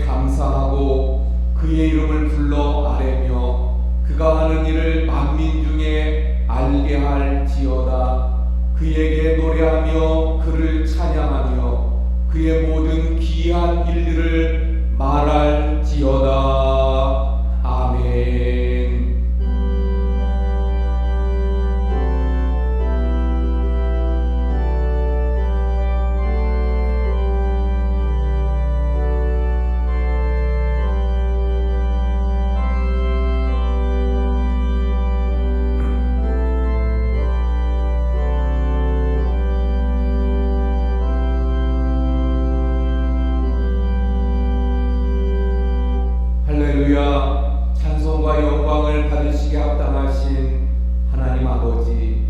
하나님께 감사하고 그의 이름을 불러 아뢰며 그가 하는 일을 만민 중에 알게 할지어다. 그에게 노래하며 그를 찬양하며 그의 모든 귀한 일들을 말할지어다. 아멘. 할렐루야. 찬송과 영광을 받으시게 합당하신 하나님 아버지,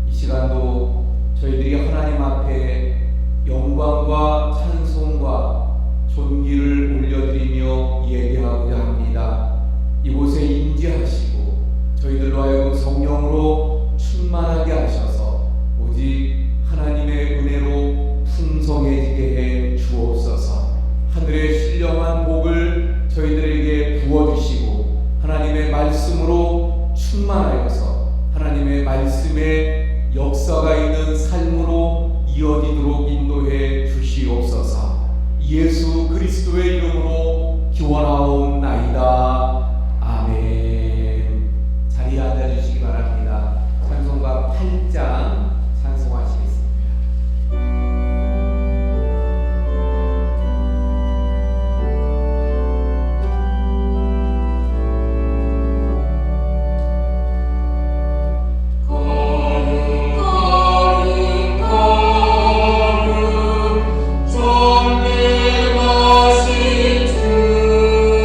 이 시간도 저희들이 하나님 앞에 영광과 찬송과 존귀를 올려드리며 예배하고자 합니다. 이곳에 임재하시고 저희들로 하여금 성령으로 충만하게 하셔서 오직 하나님의 은혜로 풍성해지게 해 주옵소서. 하늘의 신령한 복을 저희들에게 부어주시고 하나님의 말씀으로 충만하여서 하나님의 말씀의 역사가 있는 삶으로 이어지도록 인도해 주시옵소서. 예수 그리스도의 이름으로 기원하옵나이다. 아멘. 자리에 앉아주시기 바랍니다. 찬송가 8장 찬송하시겠습니다. 존귀하신 주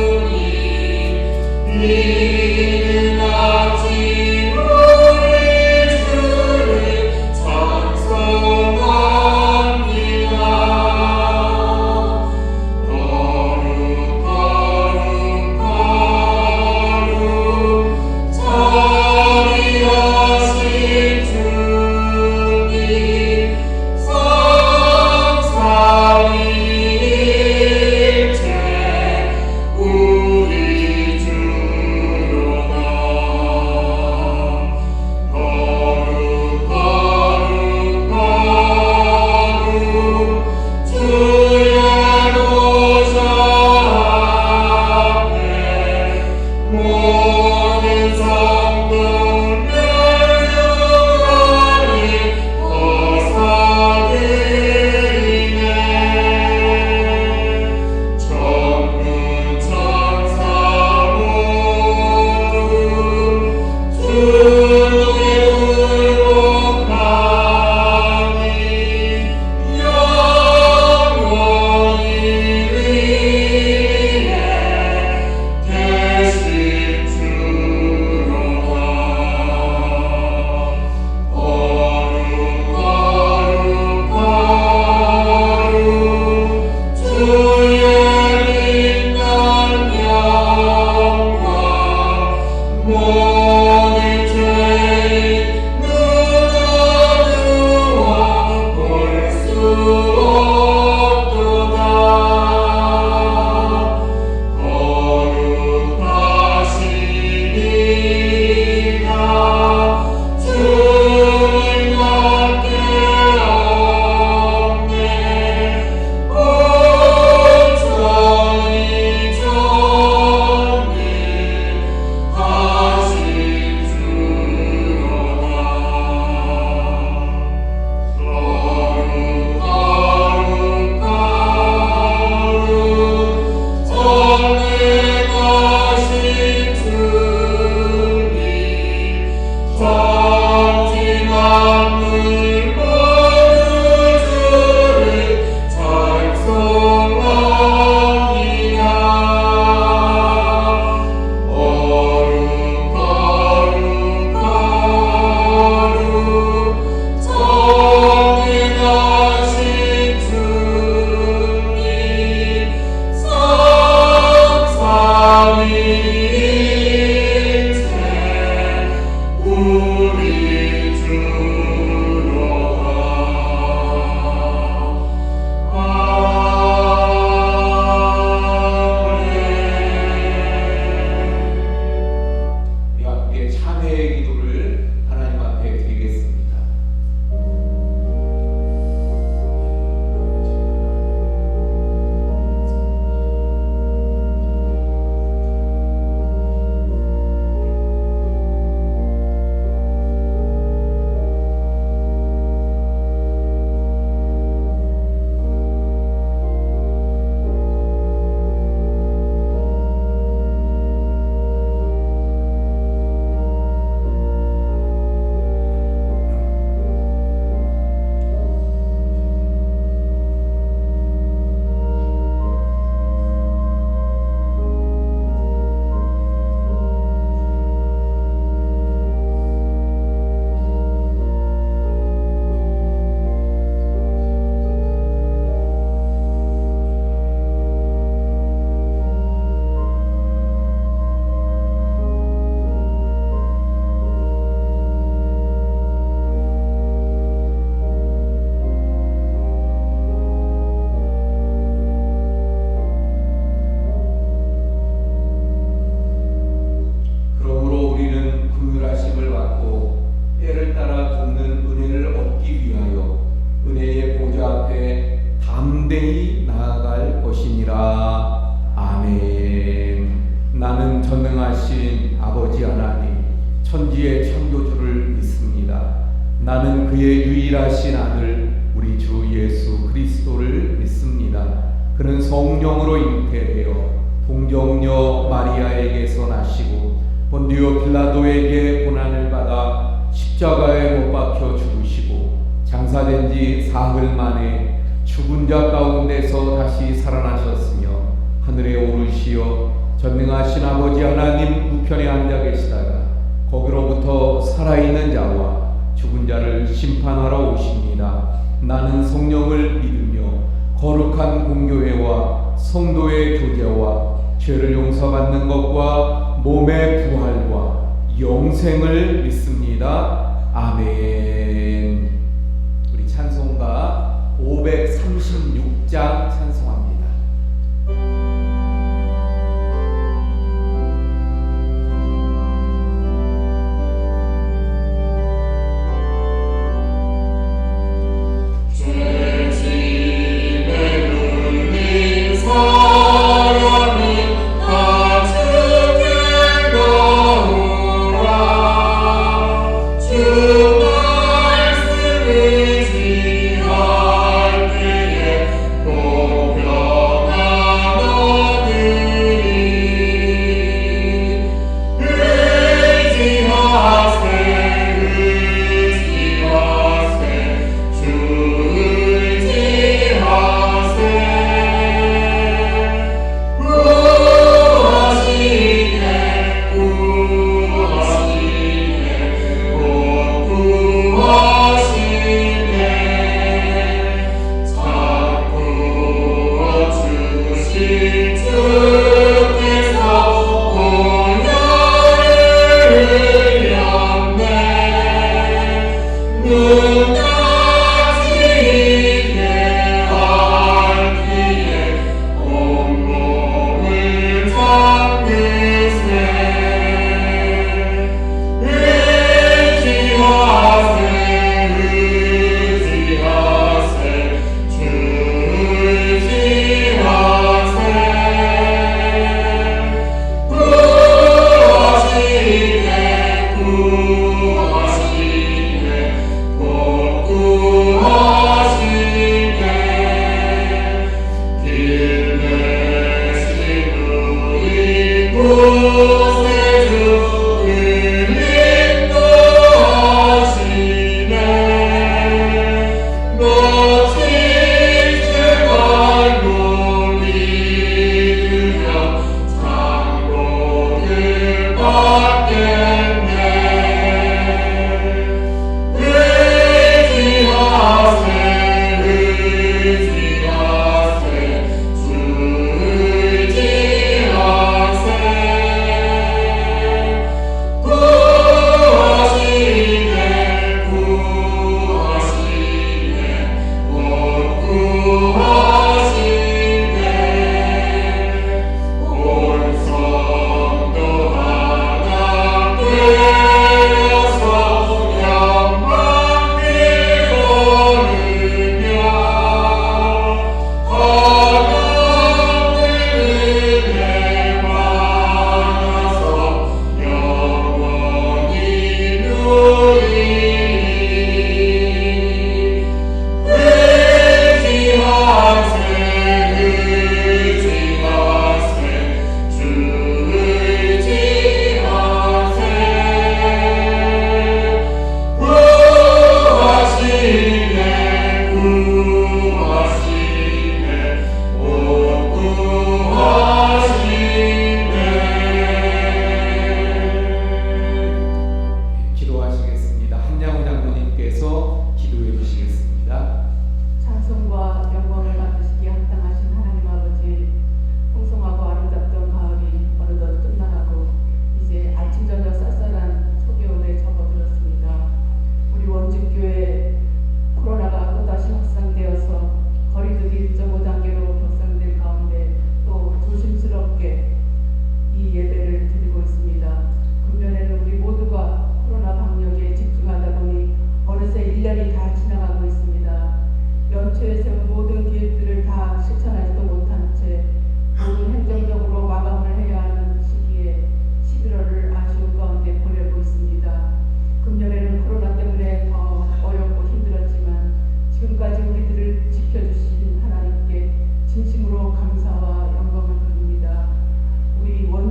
전능하신 아버지 하나님, 천지의 창조주를 믿습니다. 나는 그의 유일하신 아들 우리 주 예수 그리스도를 믿습니다. 그는 성령으로 잉태되어 동정녀 마리아에게서 나시고 본디오 빌라도에게 고난을 받아 십자가에 못 박혀 죽으시고 장사된 지 사흘 만에 죽은 자 가운데서 다시 살아나셨으며 하늘에 오르시어 전능하신 아버지 하나님 우편에 앉아 계시다가 거기로부터 살아있는 자와 죽은 자를 심판하러 오십니다. 나는 성령을 믿으며 거룩한 공교회와 성도의 교제와 죄를 용서받는 것과 몸의 부활과 영생을 믿습니다. 아멘. 우리 찬송가 536장 찬송합니다.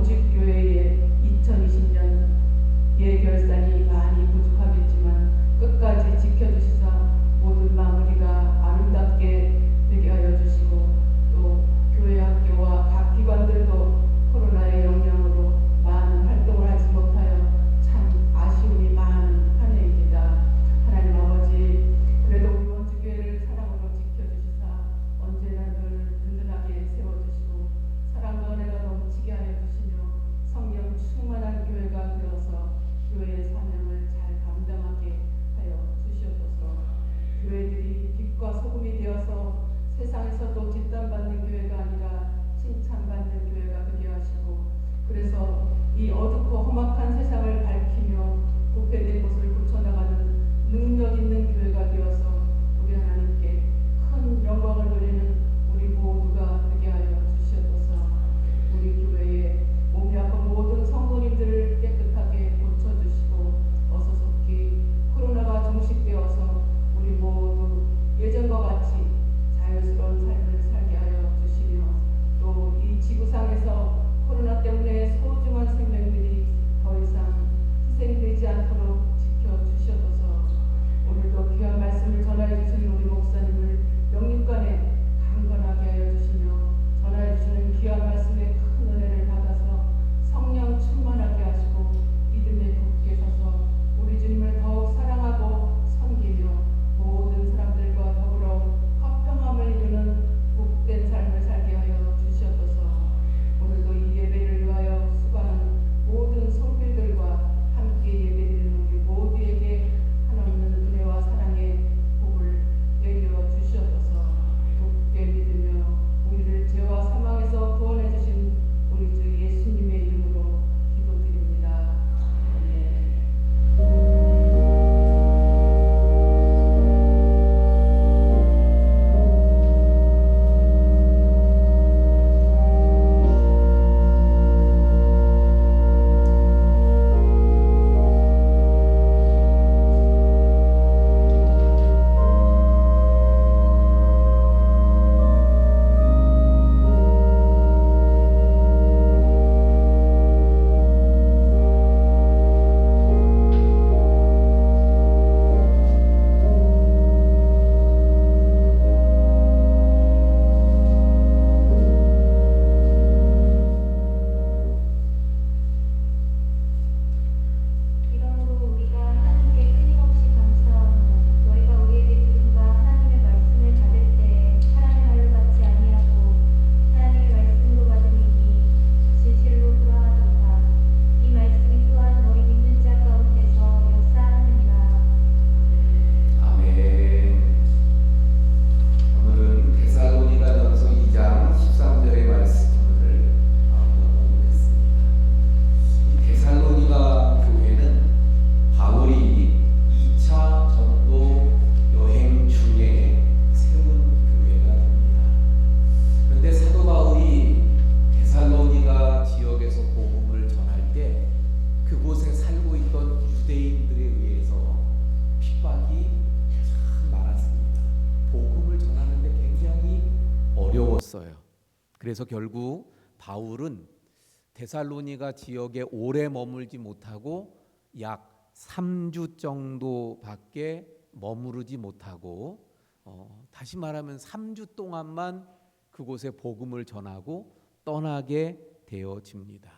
원직 교회의 2020년 예결산이 많이 부족하겠지만 끝까지 지켜주시사 모든 마무리가 아름답게 되게 하여 주시고, 또 교회 학교와 각 기관들도 코로나의 영향으로 많은 활동을 하지 못하여 참 아쉬움이 많은 한 해입니다. 하나님 아버지, 그래도 우리 원주교회를 사랑으로 지켜주시사 언제나 늘 든든하게 세워주시고 사랑과 은혜가 넘치게 하여 주시며 성령 충만한 교회가 되어서 교회의 사명을 잘 감당하게 하여 주시옵소서. 교회들이 빛과 소금이 되어서 세상에서도 뒷담받는 교회가 아니라 칭찬받는 교회가 되게 하시고, 그래서 이 어둡고 험악한 세상을 밝히며 부패된 곳을 고쳐나가는 능력 있는 교회가 되어서 우리 하나님께 큰 영광을 돌리는 우리 모두가 되게 하여 주시옵소서. 우리 교회에 몸이 약한 모든 성도님들을 깨끗하게 고쳐주시고 어서 속히 코로나가 종식되어서 우리 모두 예전과 같이 자연스러운 삶을 살게 하여 주시며, 또 이 지구상에서 코로나 때문에 소중한 생명들이 더 이상 희생되지 않도록 지켜주시옵소서. 오늘도 귀한 말씀을 전하여 주시는 우리 목사님을 영육간에 강건하게 하여 주시며, 전하여 주시는 귀한 말씀에 큰 은혜를 받아서 성령 충만하게 하시고 믿음에 굳게 서서 우리 주님을 더욱 사랑하고 섬기며 모든 사람들과 더불어 화평함을 이루는 복된 삶을 살게 하여 주시옵소서. 오늘도 이 예배를 위하여 수고하는 모든 성필들과 함께 예배드리는 우리 모두에게 한없는 은혜와 사랑의 복을 내려 주시옵소서. 돕게 믿으며 우리를 죄와 사망에서 구원해 주신 우리 주 예수님의 이름으로 기도드립니다. 아멘. 그래서 결국 바울은 데살로니가 지역에 오래 머물지 못하고 약 3주 정도밖에 머무르지 못하고 다시 말하면 3주 동안만 그곳에 복음을 전하고 떠나게 되어집니다.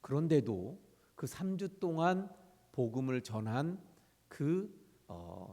그런데도 그 3주 동안 복음을 전한 그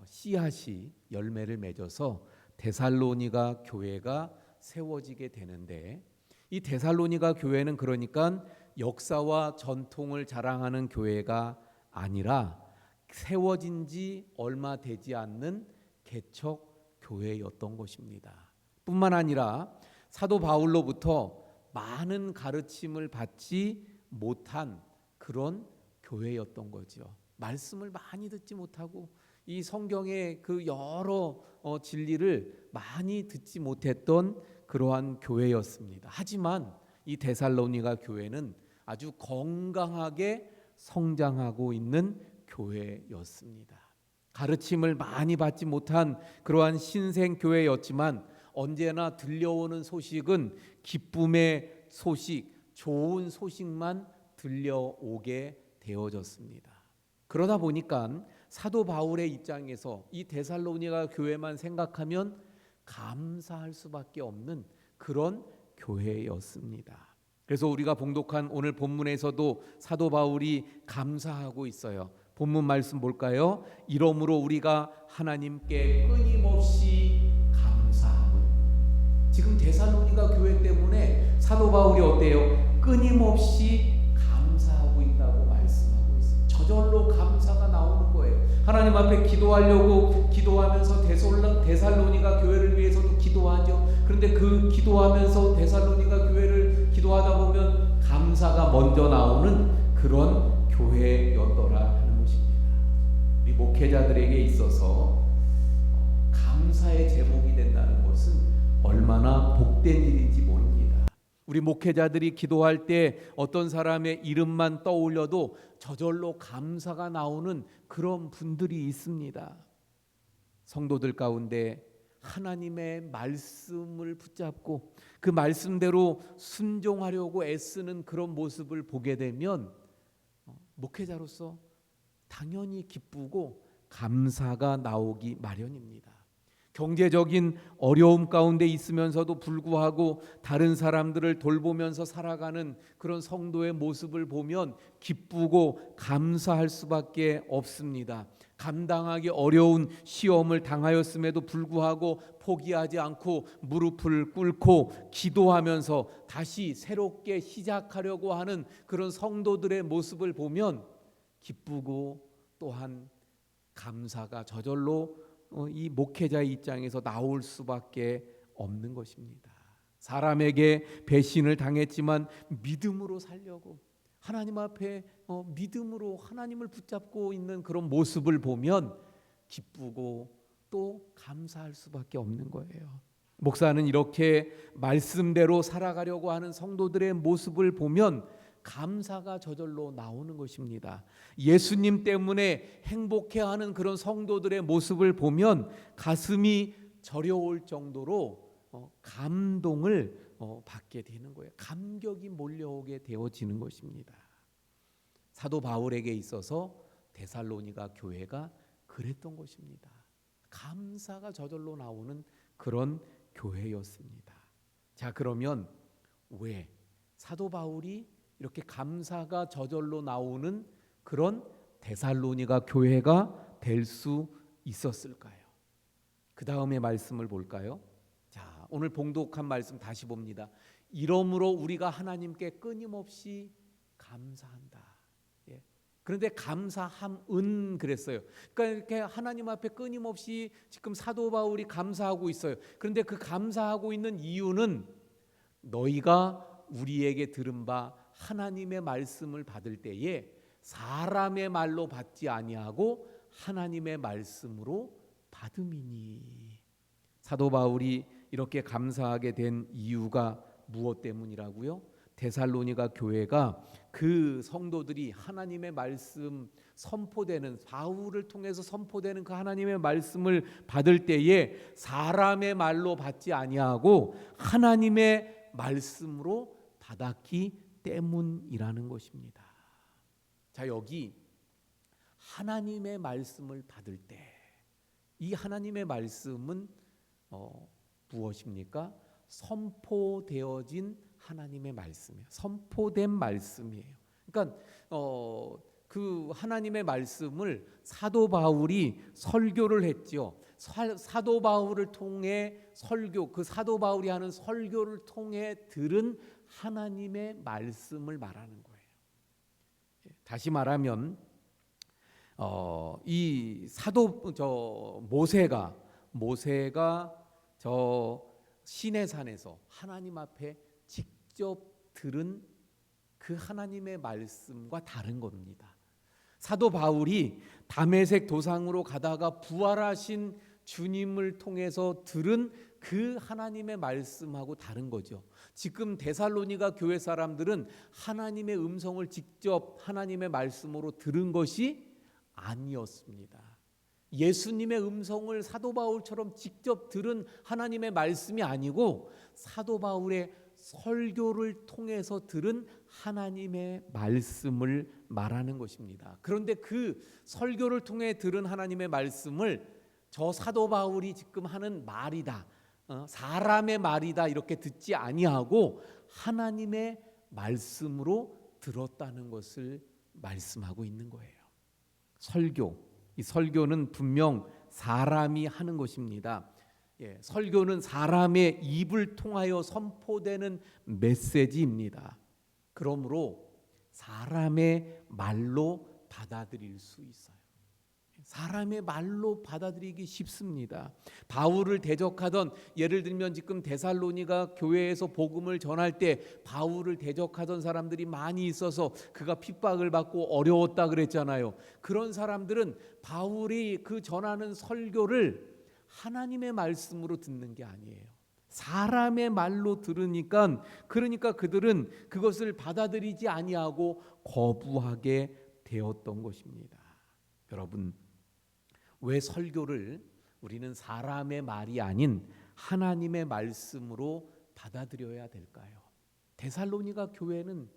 씨앗이 열매를 맺어서 데살로니가 교회가 세워지게 되는데, 이 데살로니가 교회는 그러니까 역사와 전통을 자랑하는 교회가 아니라 세워진 지 얼마 되지 않는 개척 교회였던 것입니다. 뿐만 아니라 사도 바울로부터 많은 가르침을 받지 못한 그런 교회였던 거죠. 말씀을 많이 듣지 못하고 이 성경의 그 여러 진리를 많이 듣지 못했던 그러한 교회였습니다. 하지만 이 데살로니가 교회는 아주 건강하게 성장하고 있는 교회였습니다. 가르침을 많이 받지 못한 그러한 신생 교회였지만 언제나 들려오는 소식은 기쁨의 소식, 좋은 소식만 들려오게 되어졌습니다. 그러다 보니까 사도 바울의 입장에서 이 데살로니가 교회만 생각하면 감사할 수밖에 없는 그런 교회였습니다. 그래서 우리가 봉독한 오늘 본문에서도 사도 바울이 감사하고 있어요. 본문 말씀 볼까요? 이러므로 우리가 하나님께 끊임없이 감사함을. 지금 데살로니가 교회 때문에 사도 바울이 어때요? 끊임없이 감사하고 있다고 말씀하고 있어요. 저절로 감사가 나오는 거예요. 하나님 앞에 기도하려고 기도하면서 데살로니가 교회를 위해서도 기도하죠. 그런데 그 기도하면서 데살로니가 교회를 기도하다 보면 감사가 먼저 나오는 그런 교회였더라 하는 것입니다. 우리 목회자들에게 있어서 감사의 제목이 된다는 것은 얼마나 복된 일인지 모릅니다. 우리 목회자들이 기도할 때 어떤 사람의 이름만 떠올려도 저절로 감사가 나오는 그런 분들이 있습니다. 성도들 가운데 하나님의 말씀을 붙잡고 그 말씀대로 순종하려고 애쓰는 그런 모습을 보게 되면 목회자로서 당연히 기쁘고 감사가 나오기 마련입니다. 경제적인 어려움 가운데 있으면서도 불구하고 다른 사람들을 돌보면서 살아가는 그런 성도의 모습을 보면 기쁘고 감사할 수밖에 없습니다. 감당하기 어려운 시험을 당하였음에도 불구하고 포기하지 않고 무릎을 꿇고 기도하면서 다시 새롭게 시작하려고 하는 그런 성도들의 모습을 보면 기쁘고 또한 감사가 저절로 이 목회자의 입장에서 나올 수밖에 없는 것입니다. 사람에게 배신을 당했지만 믿음으로 살려고 하나님 앞에 믿음으로 하나님을 붙잡고 있는 그런 모습을 보면 기쁘고 또 감사할 수밖에 없는 거예요. 목사는 이렇게 말씀대로 살아가려고 하는 성도들의 모습을 보면 감사가 저절로 나오는 것입니다. 예수님 때문에 행복해하는 그런 성도들의 모습을 보면 가슴이 저려올 정도로 감동을 받게 되는 거예요. 감격이 몰려오게 되어지는 것입니다. 사도 바울에게 있어서 데살로니가 교회가 그랬던 것입니다. 감사가 저절로 나오는 그런 교회였습니다. 자, 그러면 왜 사도 바울이 이렇게 감사가 저절로 나오는 그런 데살로니가 교회가 될 수 있었을까요? 그 다음의 말씀을 볼까요? 자, 오늘 봉독한 말씀 다시 봅니다. 이러므로 우리가 하나님께 끊임없이 감사한다. 예. 그런데 감사함은 그랬어요. 그러니까 이렇게 하나님 앞에 끊임없이 지금 사도 바울이 감사하고 있어요. 그런데 그 감사하고 있는 이유는 너희가 우리에게 들은 바 하나님의 말씀을 받을 때에 사람의 말로 받지 아니하고 하나님의 말씀으로 받음이니. 사도 바울이 이렇게 감사하게 된 이유가 무엇 때문이라고요? 데살로니가 교회가 그 성도들이 하나님의 말씀 선포되는 바울을 통해서 선포되는 그 하나님의 말씀을 받을 때에 사람의 말로 받지 아니하고 하나님의 말씀으로 받았기 때문이라는 것입니다. 자, 여기 하나님의 말씀을 받을 때 이 하나님의 말씀은 무엇입니까? 선포되어진 하나님의 말씀이에요. 선포된 말씀이에요. 그러니까 그 하나님의 말씀을 사도 바울이 설교를 했죠. 사도 바울을 통해 설교, 그 사도 바울이 하는 설교를 통해 들은 하나님의 말씀을 말하는 거예요. 다시 말하면 이 사도 모세가 저 시내산에서 하나님 앞에 직접 들은 그 하나님의 말씀과 다른 겁니다. 사도 바울이 다메섹 도상으로 가다가 부활하신 주님을 통해서 들은 그 하나님의 말씀하고 다른 거죠. 지금 데살로니가 교회 사람들은 하나님의 음성을 직접 하나님의 말씀으로 들은 것이 아니었습니다. 예수님의 음성을 사도 바울처럼 직접 들은 하나님의 말씀이 아니고 사도 바울의 설교를 통해서 들은 하나님의 말씀을 말하는 것입니다. 그런데 그 설교를 통해 들은 하나님의 말씀을 저 사도 바울이 지금 하는 말이다, 사람의 말이다 이렇게 듣지 아니하고 하나님의 말씀으로 들었다는 것을 말씀하고 있는 거예요. 이 설교는 분명 사람이 하는 것입니다. 설교는 사람의 입을 통하여 선포되는 메시지입니다. 그러므로 사람의 말로 받아들일 수 있어요. 사람의 말로 받아들이기 쉽습니다. 바울을 대적하던, 예를 들면 지금 데살로니가 교회에서 복음을 전할 때 바울을 대적하던 사람들이 많이 있어서 그가 핍박을 받고 어려웠다 그랬잖아요. 그런 사람들은 바울이 그 전하는 설교를 하나님의 말씀으로 듣는 게 아니에요. 사람의 말로 들으니까, 그러니까 그들은 그것을 받아들이지 아니하고 거부하게 되었던 것입니다. 여러분, 왜 설교를 우리는 사람의 말이 아닌 하나님의 말씀으로 받아들여야 될까요? 데살로니가 교회는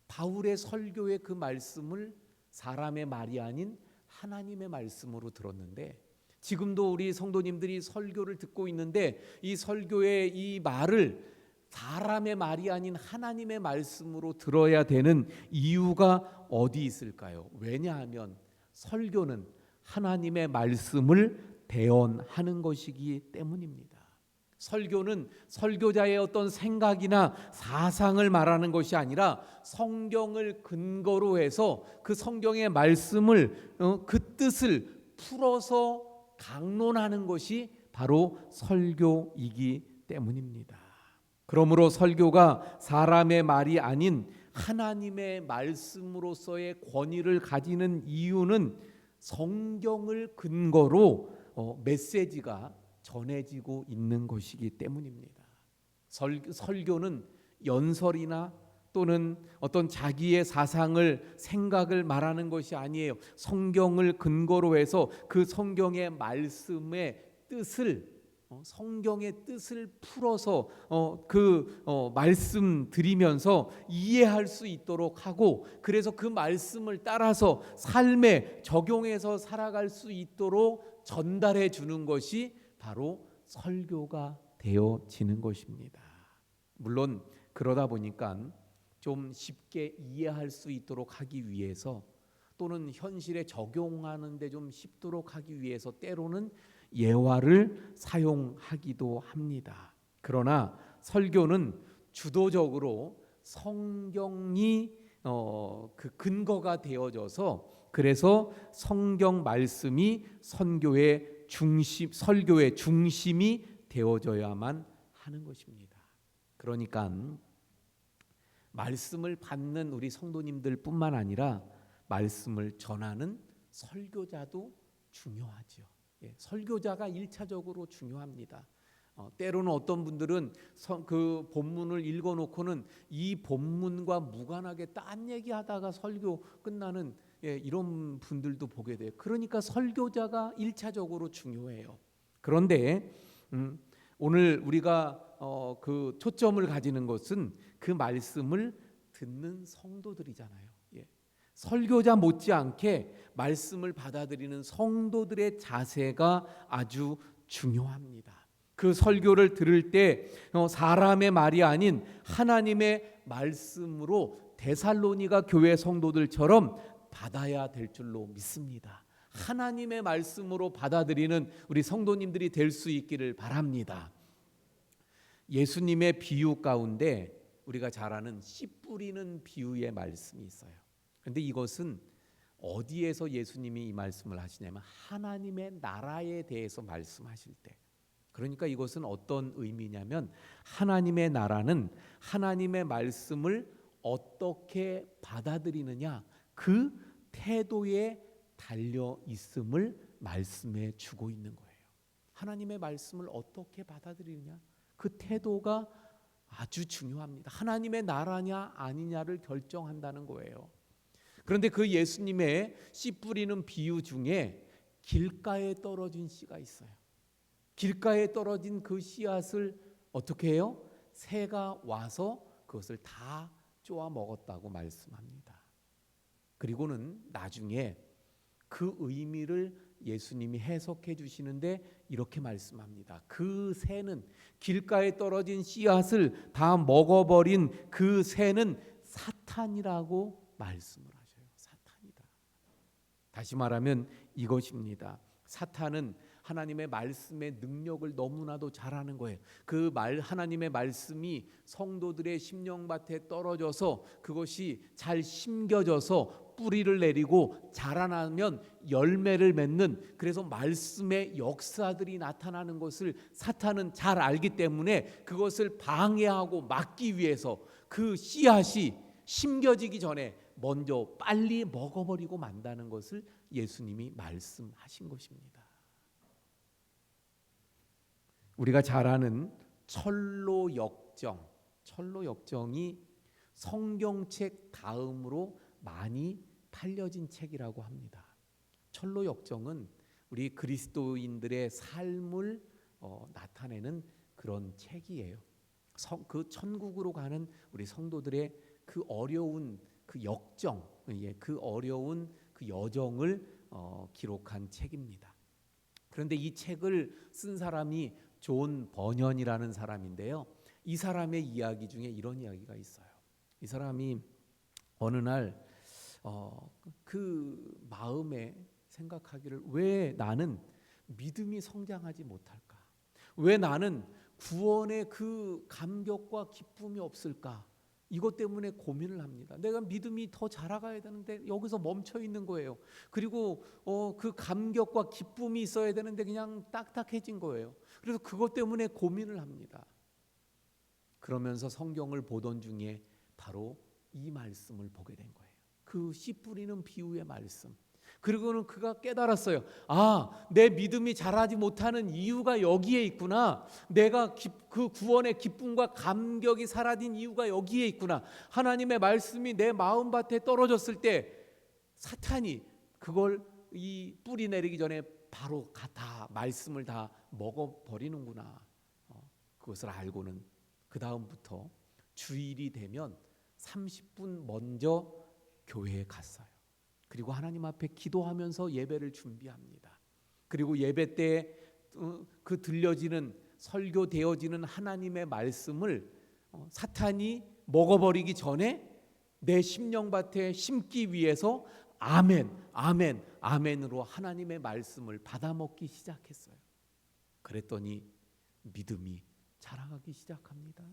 바울의 설교의 그 말씀을 사람의 말이 아닌 하나님의 말씀으로 들었는데, 지금도 우리 성도님들이 설교를 듣고 있는데 이 설교의 이 말을 사람의 말이 아닌 하나님의 말씀으로 들어야 되는 이유가 어디 있을까요? 왜냐하면 설교는 하나님의 말씀을 대언하는 것이기 때문입니다. 설교는 설교자의 어떤 생각이나 사상을 말하는 것이 아니라 성경을 근거로 해서 그 성경의 말씀을, 그 뜻을 풀어서 강론하는 것이 바로 설교이기 때문입니다. 그러므로 설교가 사람의 말이 아닌 하나님의 말씀으로서의 권위를 가지는 이유는 성경을 근거로 메시지가 전해지고 있는 것이기 때문입니다. 설교는 연설이나 또는 어떤 자기의 사상을, 생각을 말하는 것이 아니에요. 성경을 근거로 해서 그 성경의 말씀의 뜻을, 성경의 뜻을 풀어서 말씀 드리면서 이해할 수 있도록 하고, 그래서 그 말씀을 따라서 삶에 적용해서 살아갈 수 있도록 전달해 주는 것이 바로 설교가 되어지는 것입니다. 물론 그러다 보니까 좀 쉽게 이해할 수 있도록 하기 위해서, 또는 현실에 적용하는 데 좀 쉽도록 하기 위해서 때로는 예화를 사용하기도 합니다. 그러나 설교는 주도적으로 성경이 그 근거가 되어져서, 그래서 성경 말씀이 설교의 중심이 되어져야만 하는 것입니다. 그러니까 말씀을 받는 우리 성도님들 뿐만 아니라 말씀을 전하는 설교자도 중요하죠. 설교자가 1차적으로 중요합니다. 때로는 어떤 분들은 그 본문을 읽어놓고는 이 본문과 무관하게 딴 얘기하다가 설교 끝나는 이런 분들도 보게 돼요. 그러니까 설교자가 1차적으로 중요해요. 그런데 오늘 우리가 그 초점을 가지는 것은 그 말씀을 듣는 성도들이잖아요. 설교자 못지않게 말씀을 받아들이는 성도들의 자세가 아주 중요합니다. 그 설교를 들을 때 사람의 말이 아닌 하나님의 말씀으로 데살로니가 교회 성도들처럼 받아야 될 줄로 믿습니다. 하나님의 말씀으로 받아들이는 우리 성도님들이 될 수 있기를 바랍니다. 예수님의 비유 가운데 우리가 잘 아는 씨 뿌리는 비유의 말씀이 있어요. 그런데 이것은 어디에서 예수님이 이 말씀을 하시냐면 하나님의 나라에 대해서 말씀하실 때, 그러니까 이것은 어떤 의미냐면 하나님의 나라는 하나님의 말씀을 어떻게 받아들이느냐, 그 태도에 달려 있음을 말씀해 주고 있는 거예요. 하나님의 말씀을 어떻게 받아들이느냐, 그 태도가 아주 중요합니다. 하나님의 나라냐 아니냐를 결정한다는 거예요. 그런데 그 예수님의 씨 뿌리는 비유 중에 길가에 떨어진 씨가 있어요. 길가에 떨어진 그 씨앗을 어떻게 해요? 새가 와서 그것을 다 쪼아 먹었다고 말씀합니다. 그리고는 나중에 그 의미를 예수님이 해석해 주시는데 이렇게 말씀합니다. 그 새는 길가에 떨어진 씨앗을 다 먹어버린 그 새는 사탄이라고 말씀을 하셔요. 사탄이다. 다시 말하면 이것입니다. 사탄은 하나님의 말씀의 능력을 너무나도 잘 아는 거예요. 하나님의 말씀이 성도들의 심령밭에 떨어져서 그것이 잘 심겨져서 뿌리를 내리고 자라나면 열매를 맺는, 그래서 말씀의 역사들이 나타나는 것을 사탄은 잘 알기 때문에 그것을 방해하고 막기 위해서 그 씨앗이 심겨지기 전에 먼저 빨리 먹어버리고 만다는 것을 예수님이 말씀하신 것입니다. 우리가 잘 아는 철로역정이 성경책 다음으로 많이 팔려진 책이라고 합니다. 철로역정은 우리 그리스도인들의 삶을 나타내는 그런 책이에요. 그 천국으로 가는 우리 성도들의 그 어려운 그 역정, 그 어려운 그 여정을 기록한 책입니다. 그런데 이 책을 쓴 사람이 존 버년이라는 사람인데요. 이 사람의 이야기 중에 이런 이야기가 있어요. 이 사람이 어느 날 그 마음에 생각하기를, 왜 나는 믿음이 성장하지 못할까? 왜 나는 구원의 그 감격과 기쁨이 없을까? 이것 때문에 고민을 합니다. 내가 믿음이 더 자라가야 되는데 여기서 멈춰 있는 거예요. 그리고 그 감격과 기쁨이 있어야 되는데 그냥 딱딱해진 거예요. 그래서 그것 때문에 고민을 합니다. 그러면서 성경을 보던 중에 바로 이 말씀을 보게 된 거예요. 그 씨 뿌리는 비유의 말씀. 그리고는 그가 깨달았어요. 내 믿음이 자라지 못하는 이유가 여기에 있구나. 내가 그 구원의 기쁨과 감격이 사라진 이유가 여기에 있구나. 하나님의 말씀이 내 마음밭에 떨어졌을 때 사탄이 그걸 이 뿌리 내리기 전에 바로 다 말씀을 다 먹어버리는구나. 그것을 알고는 그 다음부터 주일이 되면 30분 먼저 교회에 갔어요. 그리고 하나님 앞에 기도하면서 예배를 준비합니다. 그리고 예배 때 그 들려지는, 설교되어지는 하나님의 말씀을 사탄이 먹어버리기 전에 내 심령밭에 심기 위해서 아멘, 아멘, 아멘으로 하나님의 말씀을 받아먹기 시작했어요. 그랬더니 믿음이 자라가기 시작합니다.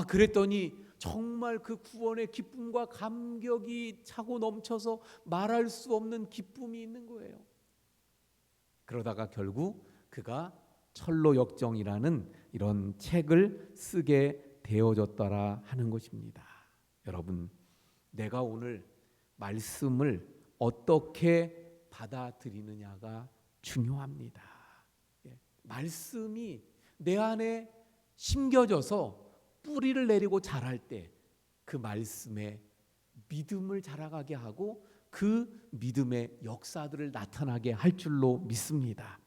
그랬더니 정말 그 구원의 기쁨과 감격이 차고 넘쳐서 말할 수 없는 기쁨이 있는 거예요. 그러다가 결국 그가 철로역정이라는 이런 책을 쓰게 되어졌더라 하는 것입니다. 여러분, 내가 오늘 말씀을 어떻게 받아들이느냐가 중요합니다. 말씀이 내 안에 심겨져서 뿌리를 내리고 자랄 때 그 말씀에 믿음을 자라가게 하고 그 믿음의 역사들을 나타나게 할 줄로 믿습니다.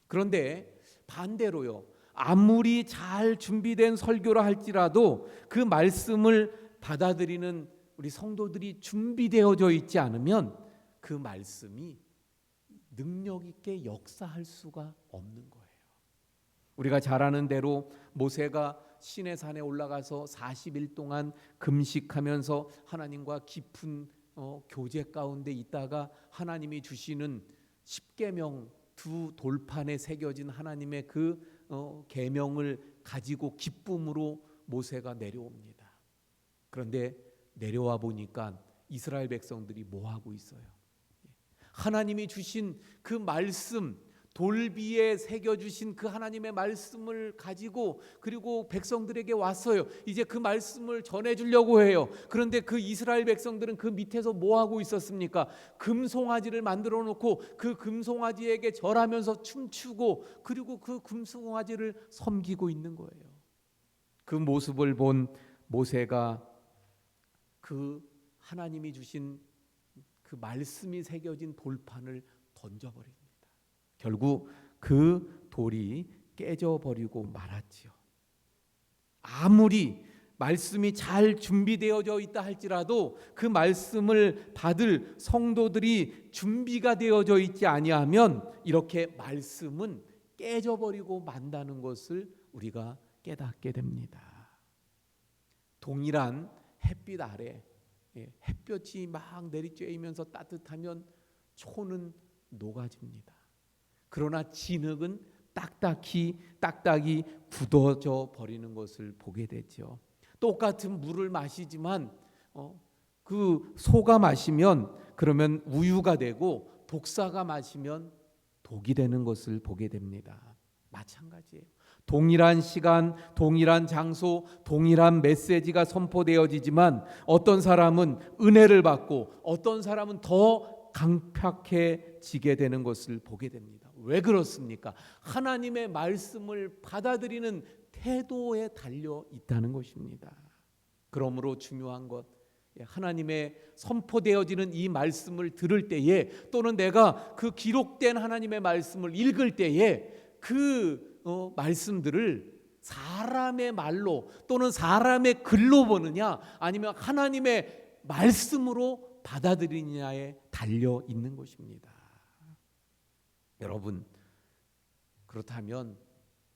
그런데 반대로요, 아무리 잘 준비된 설교라 할지라도 그 말씀을 받아들이는 우리 성도들이 준비되어져 있지 않으면 그 말씀이 능력 있게 역사할 수가 없는 거예요. 우리가 잘 아는 대로 모세가 시내산에 올라가서 40일 동안 금식하면서 하나님과 깊은 교제 가운데 있다가 하나님이 주시는 십계명, 두 돌판에 새겨진 하나님의 그 계명을 가지고 기쁨으로 모세가 내려옵니다. 그런데 내려와 보니까 이스라엘 백성들이 뭐 하고 있어요? 하나님이 주신 그 말씀, 돌비에 새겨주신 그 하나님의 말씀을 가지고 그리고 백성들에게 왔어요. 이제 그 말씀을 전해주려고 해요. 그런데 그 이스라엘 백성들은 그 밑에서 뭐 하고 있었습니까? 금송아지를 만들어 놓고 그 금송아지에게 절하면서 춤추고 그리고 그 금송아지를 섬기고 있는 거예요. 그 모습을 본 모세가 그 하나님이 주신 그 말씀이 새겨진 돌판을 던져버립니다. 결국 그 돌이 깨져버리고 말았지요. 아무리 말씀이 잘 준비되어져 있다 할지라도 그 말씀을 받을 성도들이 준비가 되어져 있지 아니하면 이렇게 말씀은 깨져버리고 만다는 것을 우리가 깨닫게 됩니다. 동일한 햇빛 아래 햇볕이 막 내리쬐이면서 따뜻하면 초는 녹아집니다. 그러나 진흙은 딱딱이 굳어져 버리는 것을 보게 되죠. 똑같은 물을 마시지만 그 소가 마시면 그러면 우유가 되고 독사가 마시면 독이 되는 것을 보게 됩니다. 마찬가지예요. 동일한 시간, 동일한 장소, 동일한 메시지가 선포되어지지만 어떤 사람은 은혜를 받고 어떤 사람은 더 강팍해지게 되는 것을 보게 됩니다. 왜 그렇습니까? 하나님의 말씀을 받아들이는 태도에 달려 있다는 것입니다. 그러므로 중요한 것, 하나님의 선포되어지는 이 말씀을 들을 때에 또는 내가 그 기록된 하나님의 말씀을 읽을 때에 그 말씀들을 사람의 말로 또는 사람의 글로 보느냐 아니면 하나님의 말씀으로 받아들이느냐에 달려 있는 것입니다. 여러분, 그렇다면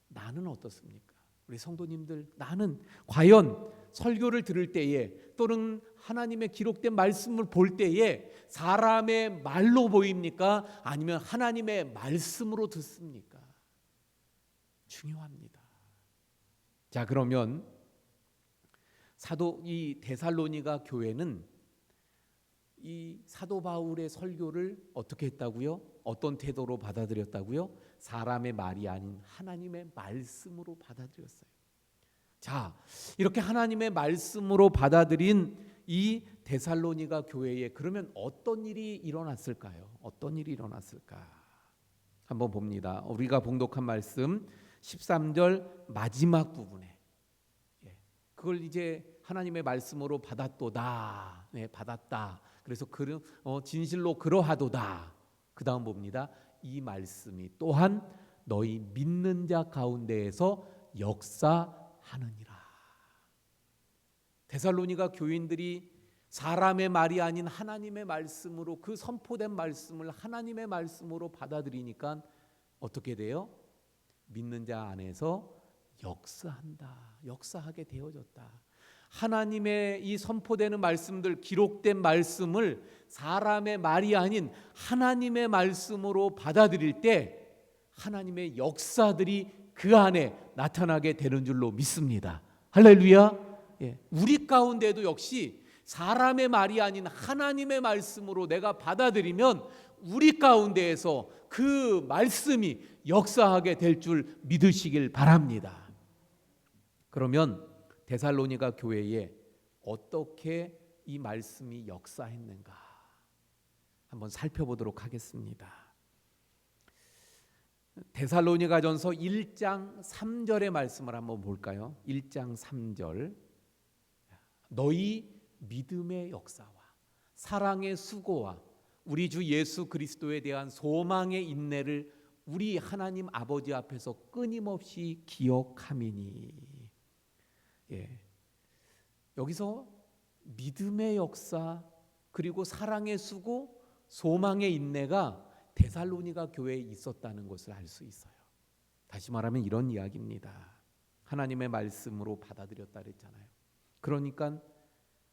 나는 어떻습니까? 우리 성도님들, 나는 과연 설교를 들을 때에 또는 하나님의 기록된 말씀을 볼 때에 사람의 말로 보입니까? 아니면 하나님의 말씀으로 듣습니까? 중요합니다. 자, 그러면 이 데살로니가 교회는 이 사도 바울의 설교를 어떻게 했다고요? 어떤 태도로 받아들였다고요? 사람의 말이 아닌 하나님의 말씀으로 받아들였어요. 자, 이렇게 하나님의 말씀으로 받아들인 이 데살로니가 교회에 그러면 어떤 일이 일어났을까요? 어떤 일이 일어났을까? 한번 봅니다. 우리가 봉독한 말씀 13절 마지막 부분에 그걸 이제 하나님의 말씀으로 받았도다. 받았다. 그래서 진실로 그러하도다. 그 다음 봅니다. 이 말씀이 또한 너희 믿는 자 가운데에서 역사하느니라. 데살로니가 교인들이 사람의 말이 아닌 하나님의 말씀으로 그 선포된 말씀을 하나님의 말씀으로 받아들이니까 어떻게 돼요? 믿는 자 안에서 역사하게 되어졌다. 하나님의 이 선포되는 말씀들, 기록된 말씀을 사람의 말이 아닌 하나님의 말씀으로 받아들일 때 하나님의 역사들이 그 안에 나타나게 되는 줄로 믿습니다. 할렐루야. 우리 가운데도 역시 사람의 말이 아닌 하나님의 말씀으로 내가 받아들이면 우리 가운데에서 그 말씀이 역사하게 될 줄 믿으시길 바랍니다. 그러면 데살로니가 교회에 어떻게 이 말씀이 역사했는가 한번 살펴보도록 하겠습니다. 데살로니가전서 1장 3절의 말씀을 한번 볼까요? 1장 3절. 너희 믿음의 역사와 사랑의 수고와 우리 주 예수 그리스도에 대한 소망의 인내를 우리 하나님 아버지 앞에서 끊임없이 기억함이니. 여기서 믿음의 역사 그리고 사랑의 수고, 소망의 인내가 데살로니가 교회에 있었다는 것을 알 수 있어요. 다시 말하면 이런 이야기입니다. 하나님의 말씀으로 받아들였다 그랬잖아요. 그러니까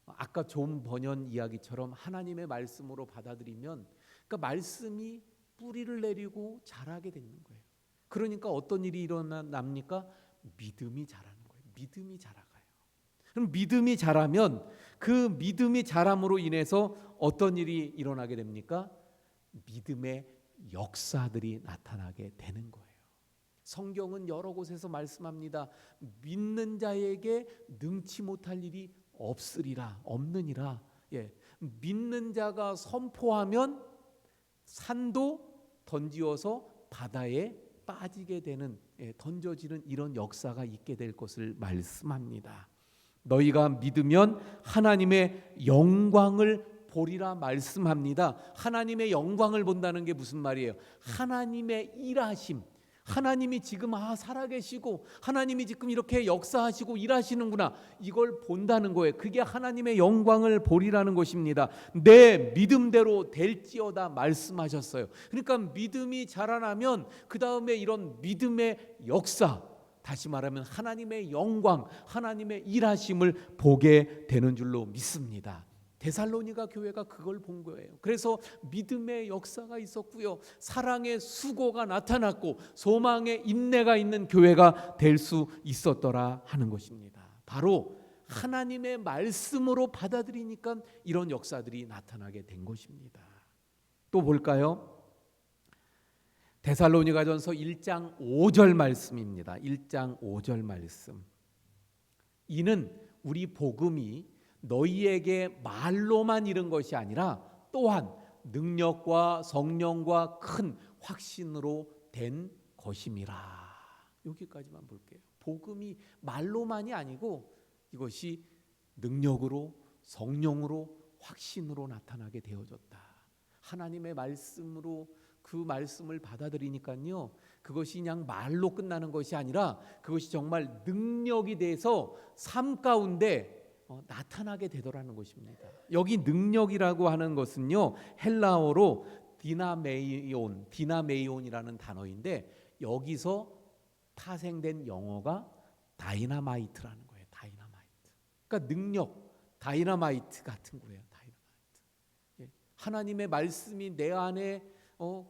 아까 존 번연 이야기처럼 하나님의 말씀으로 받아들이면 그러니까 말씀이 뿌리를 내리고 자라게 되는 거예요. 그러니까 어떤 일이 일어납니까? 믿음이 자라는 거예요. 믿음이 자라가요. 그럼 믿음이 자라면 그 믿음이 자람으로 인해서 어떤 일이 일어나게 됩니까? 믿음의 역사들이 나타나게 되는 거예요. 성경은 여러 곳에서 말씀합니다. 믿는 자에게 능치 못할 일이 없느니라. 믿는 자가 선포하면 산도 던지어서 바다에 빠지게 되는 던져지는 이런 역사가 있게 될 것을 말씀합니다. 너희가 믿으면 하나님의 영광을 보리라 말씀합니다. 하나님의 영광을 본다는 게 무슨 말이에요? 하나님의 일하심, 하나님이 지금 살아계시고 하나님이 지금 이렇게 역사하시고 일하시는구나, 이걸 본다는 거예요. 그게 하나님의 영광을 보리라는 것입니다. 내 믿음대로 될지어다 말씀하셨어요. 그러니까 믿음이 자라나면 그 다음에 이런 믿음의 역사, 다시 말하면 하나님의 영광, 하나님의 일하심을 보게 되는 줄로 믿습니다. 데살로니가 교회가 그걸 본 거예요. 그래서 믿음의 역사가 있었고요, 사랑의 수고가 나타났고 소망의 인내가 있는 교회가 될 수 있었더라 하는 것입니다. 바로 하나님의 말씀으로 받아들이니까 이런 역사들이 나타나게 된 것입니다. 또 볼까요? 데살로니가전서 1장 5절 말씀입니다. 1장 5절 말씀. 이는 우리 복음이 너희에게 말로만 이른 것이 아니라 또한 능력과 성령과 큰 확신으로 된 것임이라. 여기까지만 볼게요. 복음이 말로만이 아니고 이것이 능력으로, 성령으로, 확신으로 나타나게 되어졌다. 하나님의 말씀으로 그 말씀을 받아들이니까요, 그것이 그냥 말로 끝나는 것이 아니라 그것이 정말 능력이 돼서 삶 가운데 나타나게 되더라는 것입니다. 여기 능력이라고 하는 것은요, 헬라어로 디나메이온이라는 단어인데 여기서 파생된 영어가 다이나마이트라는 거예요. 다이나마이트. 그러니까 능력, 다이나마이트 같은 거예요. 다이나마이트. 하나님의 말씀이 내 안에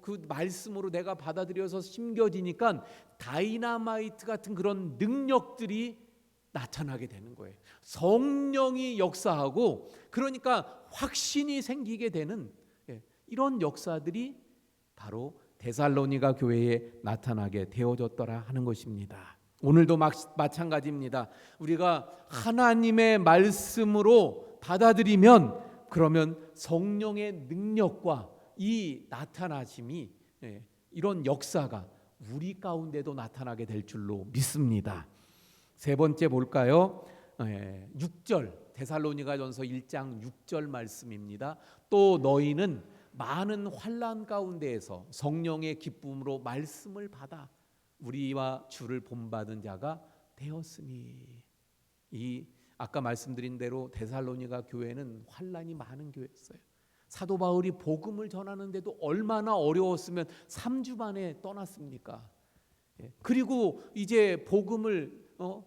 그 말씀으로 내가 받아들여서 심겨지니까 다이나마이트 같은 그런 능력들이 나타나게 되는 거예요. 성령이 역사하고 그러니까 확신이 생기게 되는 이런 역사들이 바로 데살로니가 교회에 나타나게 되어졌더라 하는 것입니다. 오늘도 마찬가지입니다. 우리가 하나님의 말씀으로 받아들이면 그러면 성령의 능력과 이 나타나심이, 이런 역사가 우리 가운데도 나타나게 될 줄로 믿습니다. 세 번째 볼까요? 6절, 데살로니가전서 1장 6절 말씀입니다. 또 너희는 많은 환난 가운데에서 성령의 기쁨으로 말씀을 받아 우리와 주를 본받은 자가 되었으니. 이 아까 말씀드린 대로 데살로니가 교회는 환난이 많은 교회였어요. 사도 바울이 복음을 전하는데도 얼마나 어려웠으면 3주 만에 떠났습니까? 그리고 이제 복음을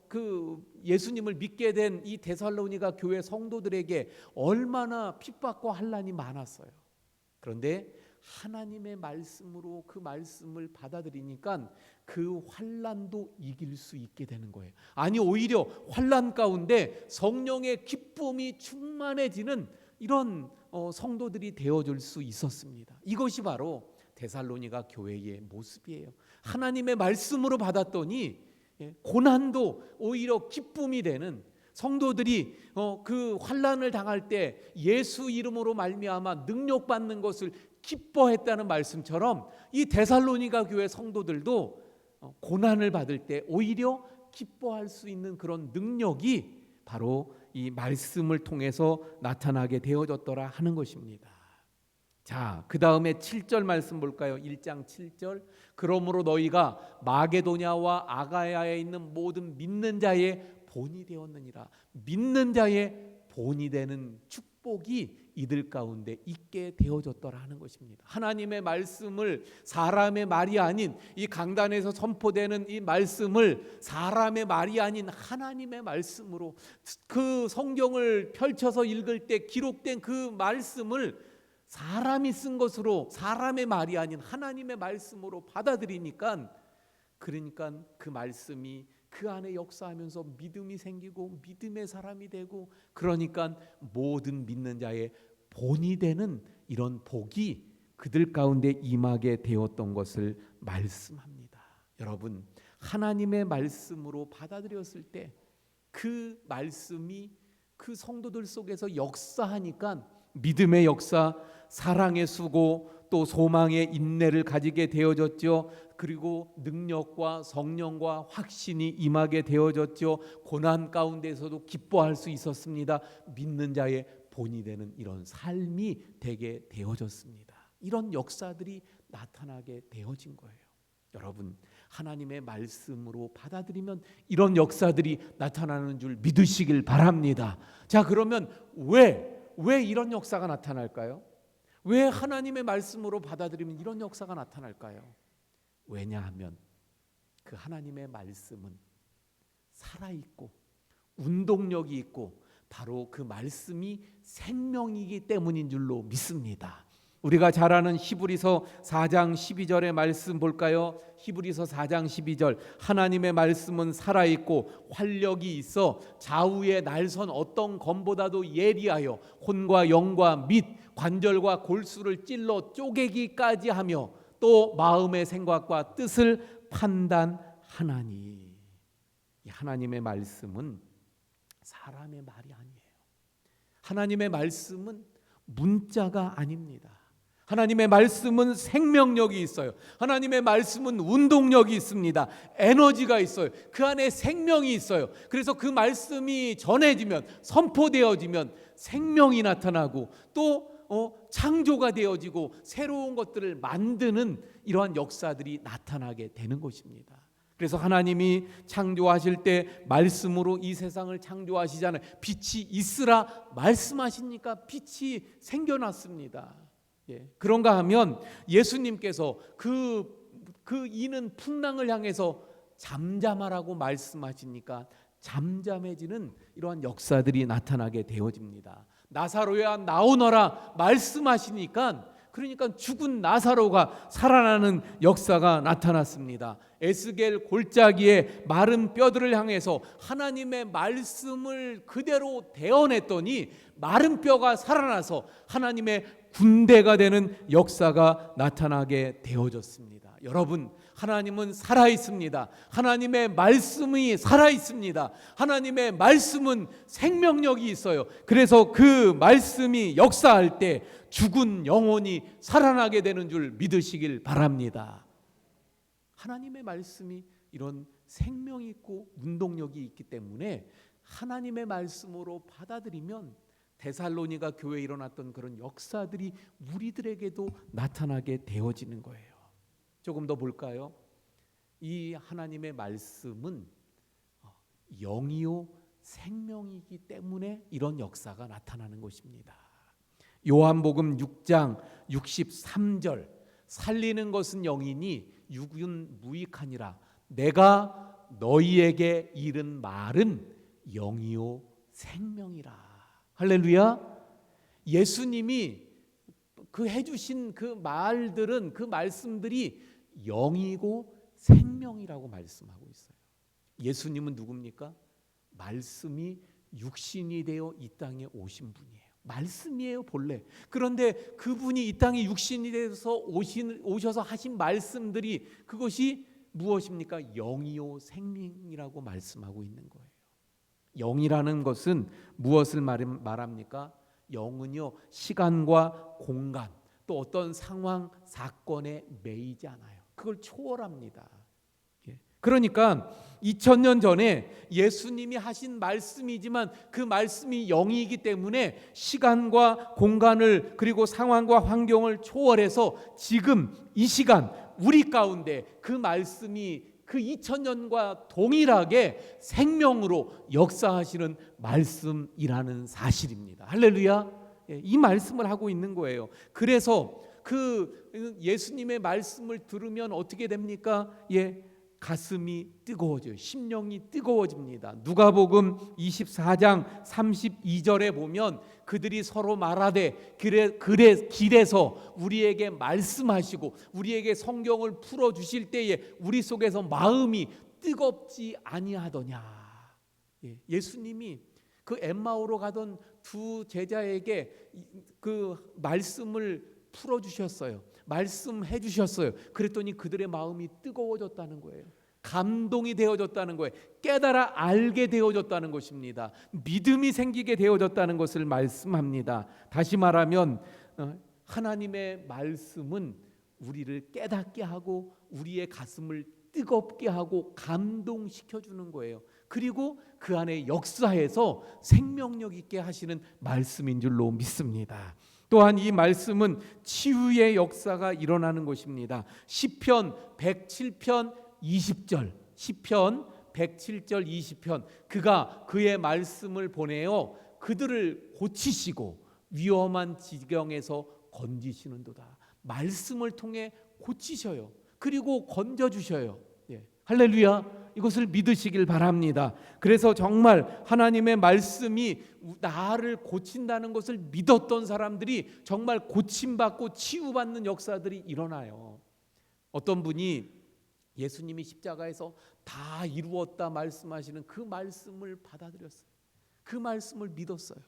그 예수님을 믿게 된 이 데살로니가 교회 성도들에게 얼마나 핍박과 환난이 많았어요. 그런데 하나님의 말씀으로 그 말씀을 받아들이니까 그 환난도 이길 수 있게 되는 거예요. 아니, 오히려 환난 가운데 성령의 기쁨이 충만해지는 이런 성도들이 되어줄 수 있었습니다. 이것이 바로 데살로니가 교회의 모습이에요. 하나님의 말씀으로 받았더니 고난도 오히려 기쁨이 되는, 성도들이 그 환난을 당할 때 예수 이름으로 말미암아 능력받는 것을 기뻐했다는 말씀처럼 이 데살로니가 교회 성도들도 고난을 받을 때 오히려 기뻐할 수 있는 그런 능력이 바로 이 말씀을 통해서 나타나게 되어졌더라 하는 것입니다. 자, 그 다음에 7절 말씀 볼까요? 1장 7절. 그러므로 너희가 마게도냐와 아가야에 있는 모든 믿는 자의 본이 되었느니라. 믿는 자의 본이 되는 축복이 이들 가운데 있게 되어졌더라 하는 것입니다. 하나님의 말씀을, 사람의 말이 아닌 이 강단에서 선포되는 이 말씀을 사람의 말이 아닌 하나님의 말씀으로, 그 성경을 펼쳐서 읽을 때 기록된 그 말씀을 사람이 쓴 것으로, 사람의 말이 아닌 하나님의 말씀으로 받아들이니까, 그러니까 그 말씀이 그 안에 역사하면서 믿음이 생기고 믿음의 사람이 되고, 그러니까 모든 믿는 자의 본이 되는 이런 복이 그들 가운데 임하게 되었던 것을 말씀합니다. 여러분, 하나님의 말씀으로 받아들였을 때 그 말씀이 그 성도들 속에서 역사하니까 믿음의 역사, 사랑의 수고, 또 소망의 인내를 가지게 되어졌죠. 그리고 능력과 성령과 확신이 임하게 되어졌죠. 고난 가운데서도 기뻐할 수 있었습니다. 믿는 자의 본이 되는 이런 삶이 되게 되어졌습니다. 이런 역사들이 나타나게 되어진 거예요. 여러분, 하나님의 말씀으로 받아들이면 이런 역사들이 나타나는 줄 믿으시길 바랍니다. 자, 그러면 왜 이런 역사가 나타날까요? 왜 하나님의 말씀으로 받아들이면 이런 역사가 나타날까요? 왜냐하면 그 하나님의 말씀은 살아있고 운동력이 있고 바로 그 말씀이 생명이기 때문인 줄로 믿습니다. 우리가 잘 아는 히브리서 4장 12절의 말씀 볼까요? 히브리서 4장 12절, 하나님의 말씀은 살아있고 활력이 있어 좌우의 날선 어떤 검보다도 예리하여 혼과 영과 및 관절과 골수를 찔러 쪼개기까지 하며 또 마음의 생각과 뜻을 판단하나니. 하나님의 말씀은 사람의 말이 아니에요. 하나님의 말씀은 문자가 아닙니다. 하나님의 말씀은 생명력이 있어요. 하나님의 말씀은 운동력이 있습니다. 에너지가 있어요. 그 안에 생명이 있어요. 그래서 그 말씀이 전해지면, 선포되어지면 생명이 나타나고 또 창조가 되어지고 새로운 것들을 만드는 이러한 역사들이 나타나게 되는 것입니다. 그래서 하나님이 창조하실 때 말씀으로 이 세상을 창조하시잖아요. 빛이 있으라 말씀하시니까 빛이 생겨났습니다. 그런가 하면 예수님께서 그 이는 풍랑을 향해서 잠잠하라고 말씀하시니까 잠잠해지는 이러한 역사들이 나타나게 되어집니다. 나사로야 나오너라 말씀하시니까 그러니까 죽은 나사로가 살아나는 역사가 나타났습니다. 에스겔 골짜기에 마른 뼈들을 향해서 하나님의 말씀을 그대로 대언했더니 마른 뼈가 살아나서 하나님의 군대가 되는 역사가 나타나게 되어졌습니다. 여러분, 하나님은 살아있습니다. 하나님의 말씀이 살아있습니다. 하나님의 말씀은 생명력이 있어요. 그래서 그 말씀이 역사할 때 죽은 영혼이 살아나게 되는 줄 믿으시길 바랍니다. 하나님의 말씀이 이런 생명이 있고 운동력이 있기 때문에 하나님의 말씀으로 받아들이면 데살로니가 교회에 일어났던 그런 역사들이 우리들에게도 나타나게 되어지는 거예요. 조금 더 볼까요? 이 하나님의 말씀은 영이요 생명이기 때문에 이런 역사가 나타나는 것입니다. 요한복음 6장 63절, 살리는 것은 영이니 육은 무익하니라. 내가 너희에게 이른 말은 영이요 생명이라. 할렐루야. 예수님이 그 해주신 그 말들은, 그 말씀들이 영이고 생명이라고 말씀하고 있어요. 예수님은 누굽니까? 말씀이 육신이 되어 이 땅에 오신 분이에요. 말씀이에요, 본래. 그런데 그분이 이 땅에 육신이 되어서 오셔서 하신 말씀들이 그것이 무엇입니까? 영이요 생명이라고 말씀하고 있는 거예요. 영이라는 것은 무엇을 말합니까? 영은요, 시간과 공간, 또 어떤 상황, 사건에 매이지 않아요. 그걸 초월합니다. 그러니까 2000년 전에 예수님이 하신 말씀이지만 그 말씀이 영이기 때문에 시간과 공간을 그리고 상황과 환경을 초월해서 지금 이 시간 우리 가운데 그 말씀이 그 2000년과 동일하게 생명으로 역사하시는 말씀이라는 사실입니다. 할렐루야. 이 말씀을 하고 있는 거예요. 그래서 그 예수님의 말씀을 들으면 어떻게 됩니까? 가슴이 뜨거워져요. 심령이 뜨거워집니다. 누가복음 24장 32절에 보면 그들이 서로 말하되 길에서 우리에게 말씀하시고 우리에게 성경을 풀어주실 때에 우리 속에서 마음이 뜨겁지 아니하더냐. 예수님이 그 엠마오로 가던 두 제자에게 그 말씀을 풀어주셨어요. 말씀해 주셨어요. 그랬더니 그들의 마음이 뜨거워졌다는 거예요. 감동이 되어졌다는 거예요. 깨달아 알게 되어졌다는 것입니다. 믿음이 생기게 되어졌다는 것을 말씀합니다. 다시 말하면 하나님의 말씀은 우리를 깨닫게 하고 우리의 가슴을 뜨겁게 하고 감동시켜 주는 거예요. 그리고 그 안에 역사해서 생명력 있게 하시는 말씀인 줄로 믿습니다. 또한 이 말씀은 치유의 역사가 일어나는 것입니다. 시편 107편 20절 시편 107절 20편 그가 그의 말씀을 보내어 그들을 고치시고 위험한 지경에서 건지시는도다. 말씀을 통해 고치셔요. 그리고 건져주셔요. 할렐루야. 이것을 믿으시길 바랍니다. 그래서 정말 하나님의 말씀이 나를 고친다는 것을 믿었던 사람들이 정말 고침받고 치유받는 역사들이 일어나요. 어떤 분이 예수님이 십자가에서 다 이루었다 말씀하시는 그 말씀을 받아들였어요. 그 말씀을 믿었어요.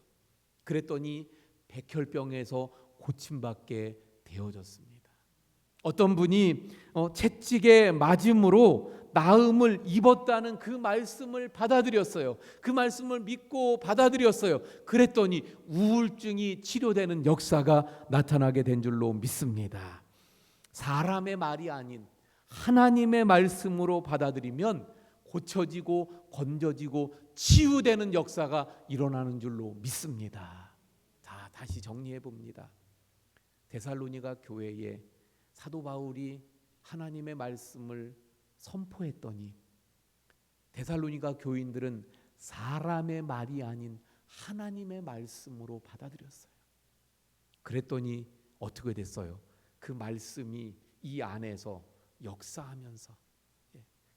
그랬더니 백혈병에서 고침받게 되어졌습니다. 어떤 분이 채찍에 맞음으로 나음을 입었다는 그 말씀을 받아들였어요. 그 말씀을 믿고 받아들였어요. 그랬더니 우울증이 치료되는 역사가 나타나게 된 줄로 믿습니다. 사람의 말이 아닌 하나님의 말씀으로 받아들이면 고쳐지고 건져지고 치유되는 역사가 일어나는 줄로 믿습니다. 자, 다시 정리해 봅니다. 데살로니가 교회에 사도 바울이 하나님의 말씀을 선포했더니 데살로니가 교인들은 사람의 말이 아닌 하나님의 말씀으로 받아들였어요. 그랬더니 어떻게 됐어요? 그 말씀이 이 안에서 역사하면서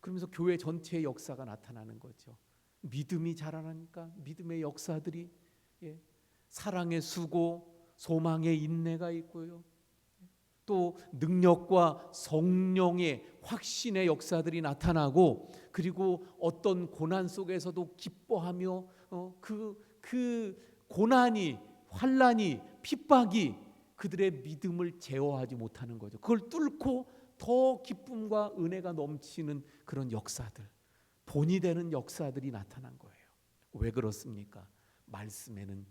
그러면서 교회 전체의 역사가 나타나는 거죠. 믿음이 자라나니까 믿음의 역사들이 사랑의 수고, 소망의 인내가 있고요. 또 능력과 성령의 확신의 역사들이 나타나고 그리고 어떤 고난 속에서도 기뻐하며 그 고난이 환난이 핍박이 그들의 믿음을 제어하지 못하는 거죠. 그걸 뚫고 더 기쁨과 은혜가 넘치는 그런 역사들, 본이 되는 역사들이 나타난 거예요. 왜 그렇습니까? 말씀에는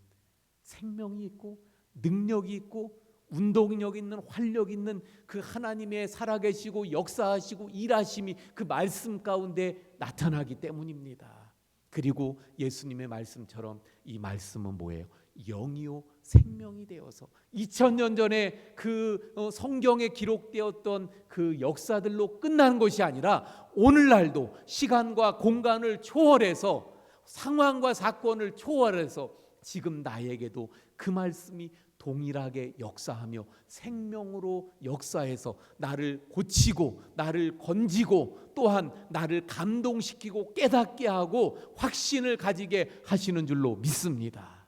생명이 있고 능력이 있고 운동력 있는 활력 있는 그 하나님의 살아계시고 역사하시고 일하심이 그 말씀 가운데 나타나기 때문입니다. 그리고 예수님의 말씀처럼 이 말씀은 뭐예요? 영이요 생명이 되어서 2000년 전에 그 성경에 기록되었던 그 역사들로 끝나는 것이 아니라 오늘날도 시간과 공간을 초월해서 상황과 사건을 초월해서 지금 나에게도 그 말씀이 동일하게 역사하며 생명으로 역사해서 나를 고치고 나를 건지고 또한 나를 감동시키고 깨닫게 하고 확신을 가지게 하시는 줄로 믿습니다.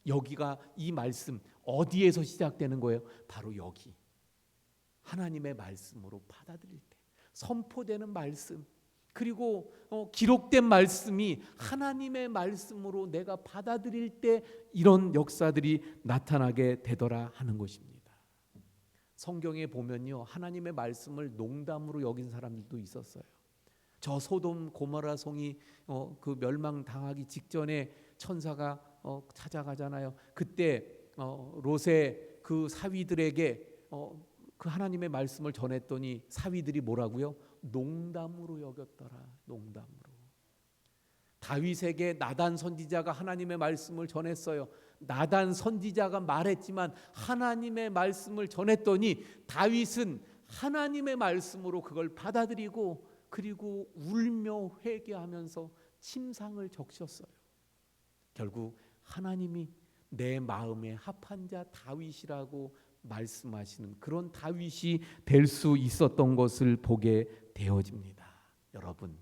여기가 이 말씀 어디에서 시작되는 거예요? 바로 여기 하나님의 말씀으로 받아들일 때 선포되는 말씀 그리고 기록된 말씀이 하나님의 말씀으로 내가 받아들일 때 이런 역사들이 나타나게 되더라 하는 것입니다. 성경에 보면요 하나님의 말씀을 농담으로 여긴 사람들도 있었어요. 저 소돔 고모라 성이 그 멸망당하기 직전에 천사가 찾아가잖아요. 그때 롯의 그 사위들에게 그 하나님의 말씀을 전했더니 사위들이 뭐라고요? 농담으로 여겼더라. 농담으로. 다윗에게 나단 선지자가 하나님의 말씀을 전했어요. 나단 선지자가 말했지만 하나님의 말씀을 전했더니 다윗은 하나님의 말씀으로 그걸 받아들이고 그리고 울며 회개하면서 침상을 적셨어요. 결국 하나님이 내 마음에 합한 자 다윗이라고 말씀하시는 그런 다윗이 될 수 있었던 것을 보게 되어집니다. 여러분,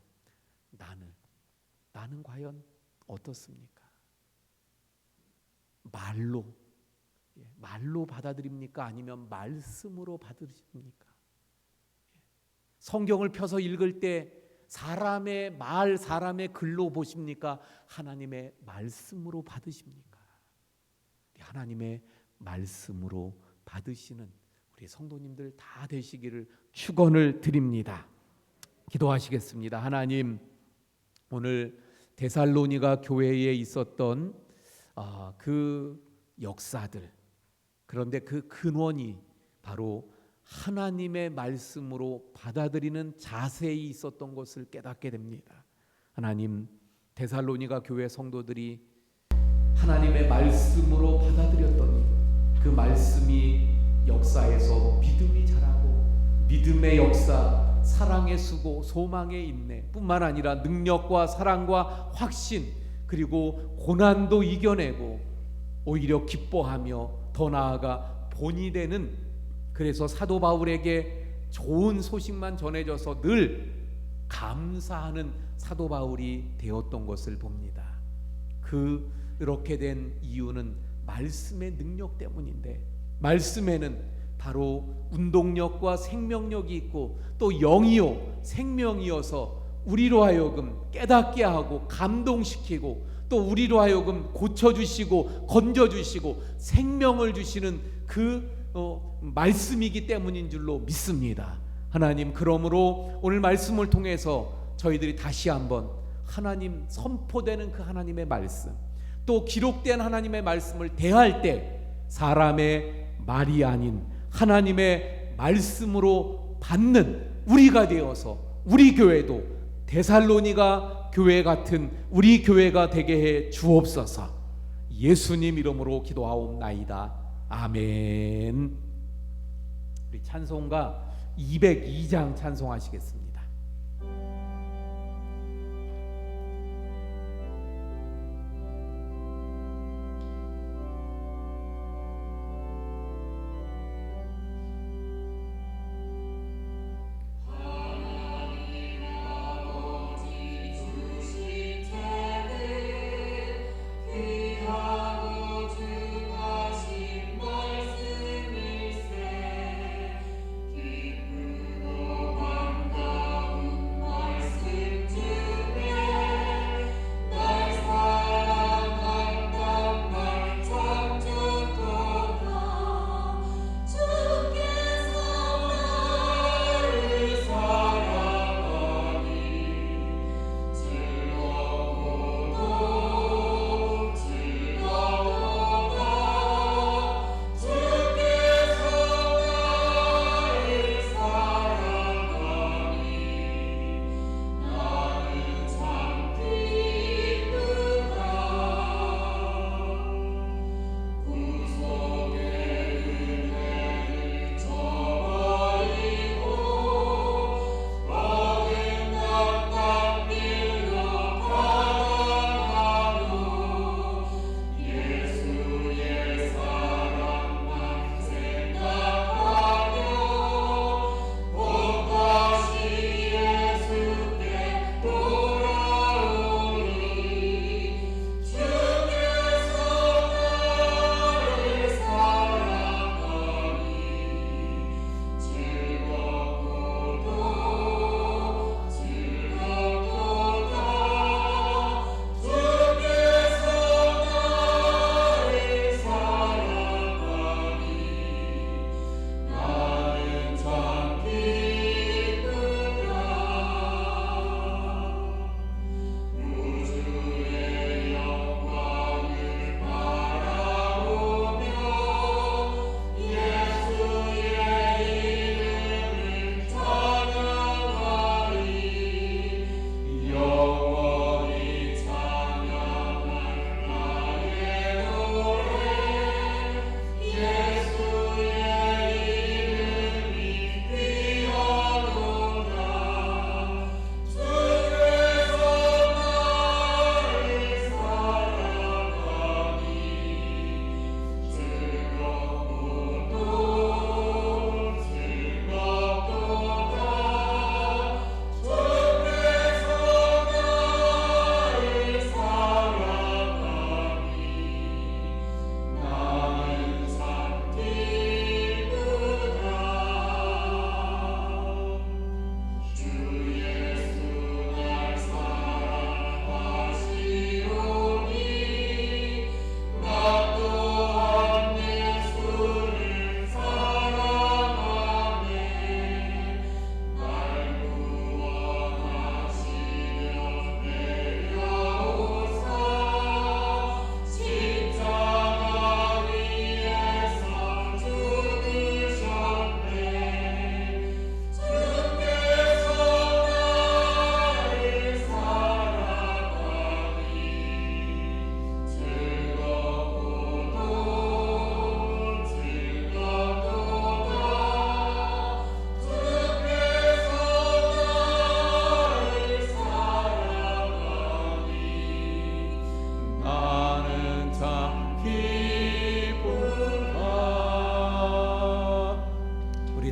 나는 과연 어떻습니까? 말로 받아들입니까? 아니면 말씀으로 받으십니까? 성경을 펴서 읽을 때 사람의 말, 사람의 글로 보십니까? 하나님의 말씀으로 받으십니까? 하나님의 말씀으로 받으시는 우리 성도님들 다 되시기를 축원을 드립니다. 기도하시겠습니다. 하나님, 오늘 데살로니가 교회에 있었던 그 역사들, 그런데 그 근원이 바로 하나님의 말씀으로 받아들이는 자세에 있었던 것을 깨닫게 됩니다. 하나님, 데살로니가 교회 성도들이 하나님의 말씀으로 받아들였더니 그 말씀이 역사에서 믿음이 자라고 믿음의 역사, 사랑의 수고, 소망의 인내 뿐만 아니라 능력과 사랑과 확신, 그리고 고난도 이겨내고 오히려 기뻐하며 더 나아가 본이 되는, 그래서 사도 바울에게 좋은 소식만 전해져서 늘 감사하는 사도 바울이 되었던 것을 봅니다. 그렇게 된 이유는 말씀의 능력 때문인데, 말씀에는 바로 운동력과 생명력이 있고 또 영이요 생명이어서 우리로 하여금 깨닫게 하고 감동시키고 또 우리로 하여금 고쳐주시고 건져주시고 생명을 주시는 그 말씀이기 때문인 줄로 믿습니다. 하나님, 그러므로 오늘 말씀을 통해서 저희들이 다시 한번 하나님 선포되는 그 하나님의 말씀, 또 기록된 하나님의 말씀을 대할 때 사람의 말이 아닌 하나님의 말씀으로 받는 우리가 되어서 우리 교회도 데살로니가 교회 같은 우리 교회가 되게 해 주옵소서. 예수님 이름으로 기도하옵나이다. 아멘. 우리 찬송가 202장 찬송하시겠습니다. 기쁘고 반갑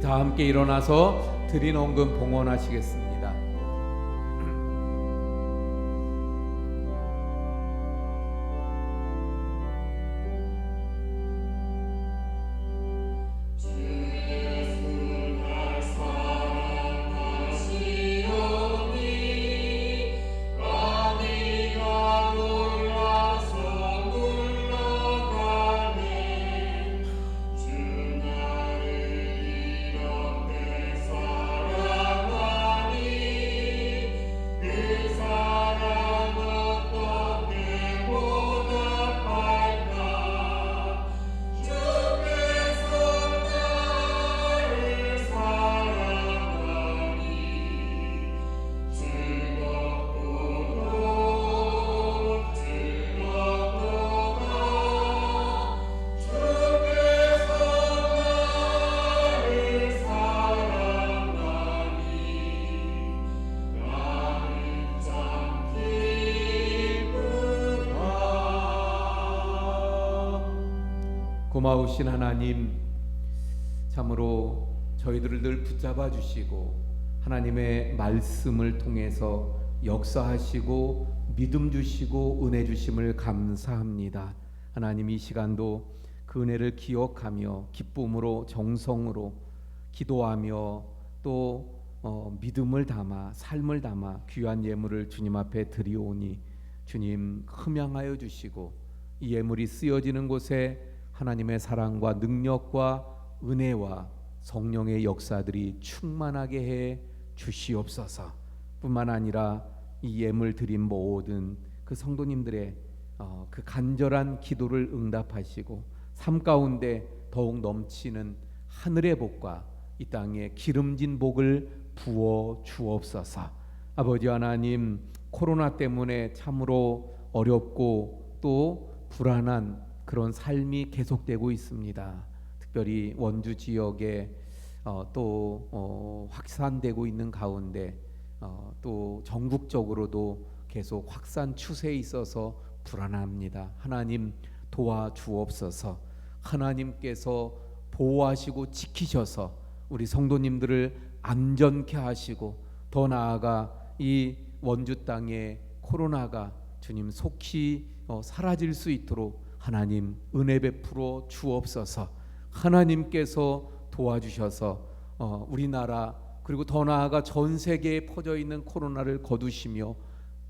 다 함께 일어나서 드린 헌금 봉헌하시겠습니다. 고마우신 하나님, 참으로 저희들을 늘 붙잡아 주시고 하나님의 말씀을 통해서 역사하시고 믿음 주시고 은혜 주심을 감사합니다. 하나님, 이 시간도 그 은혜를 기억하며 기쁨으로 정성으로 기도하며 또 믿음을 담아 삶을 담아 귀한 예물을 주님 앞에 드리오니 주님 흠양하여 주시고 이 예물이 쓰여지는 곳에 하나님의 사랑과 능력과 은혜와 성령의 역사들이 충만하게 해 주시옵소서. 뿐만 아니라 이 예물 드린 모든 그 성도님들의 그 간절한 기도를 응답하시고 삶 가운데 더욱 넘치는 하늘의 복과 이 땅에 기름진 복을 부어 주옵소서. 아버지 하나님, 코로나 때문에 참으로 어렵고 또 불안한 그런 삶이 계속되고 있습니다. 특별히 원주 지역에 또 확산되고 있는 가운데 또 전국적으로도 계속 확산 추세에 있어서 불안합니다. 하나님 도와주옵소서. 하나님께서 보호하시고 지키셔서 우리 성도님들을 안전케 하시고 더 나아가 이 원주 땅에 코로나가 주님 속히 사라질 수 있도록 하나님 은혜 베풀어 주옵소서. 하나님께서 도와주셔서 우리나라 그리고 더 나아가 전 세계에 퍼져 있는 코로나를 거두시며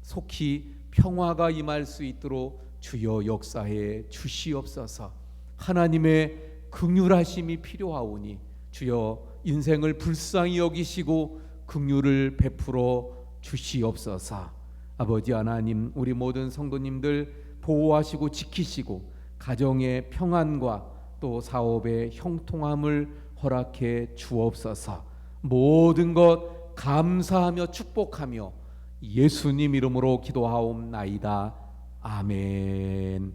속히 평화가 임할 수 있도록 주여 역사해 주시옵소서. 하나님의 긍휼하심이 필요하오니 주여 인생을 불쌍히 여기시고 긍휼을 베풀어 주시옵소서. 아버지 하나님, 우리 모든 성도님들 보호하시고 지키시고 가정의 평안과 또 사업의 형통함을 허락해 주옵소서. 모든 것 감사하며 축복하며 예수님 이름으로 기도하옵나이다. 아멘.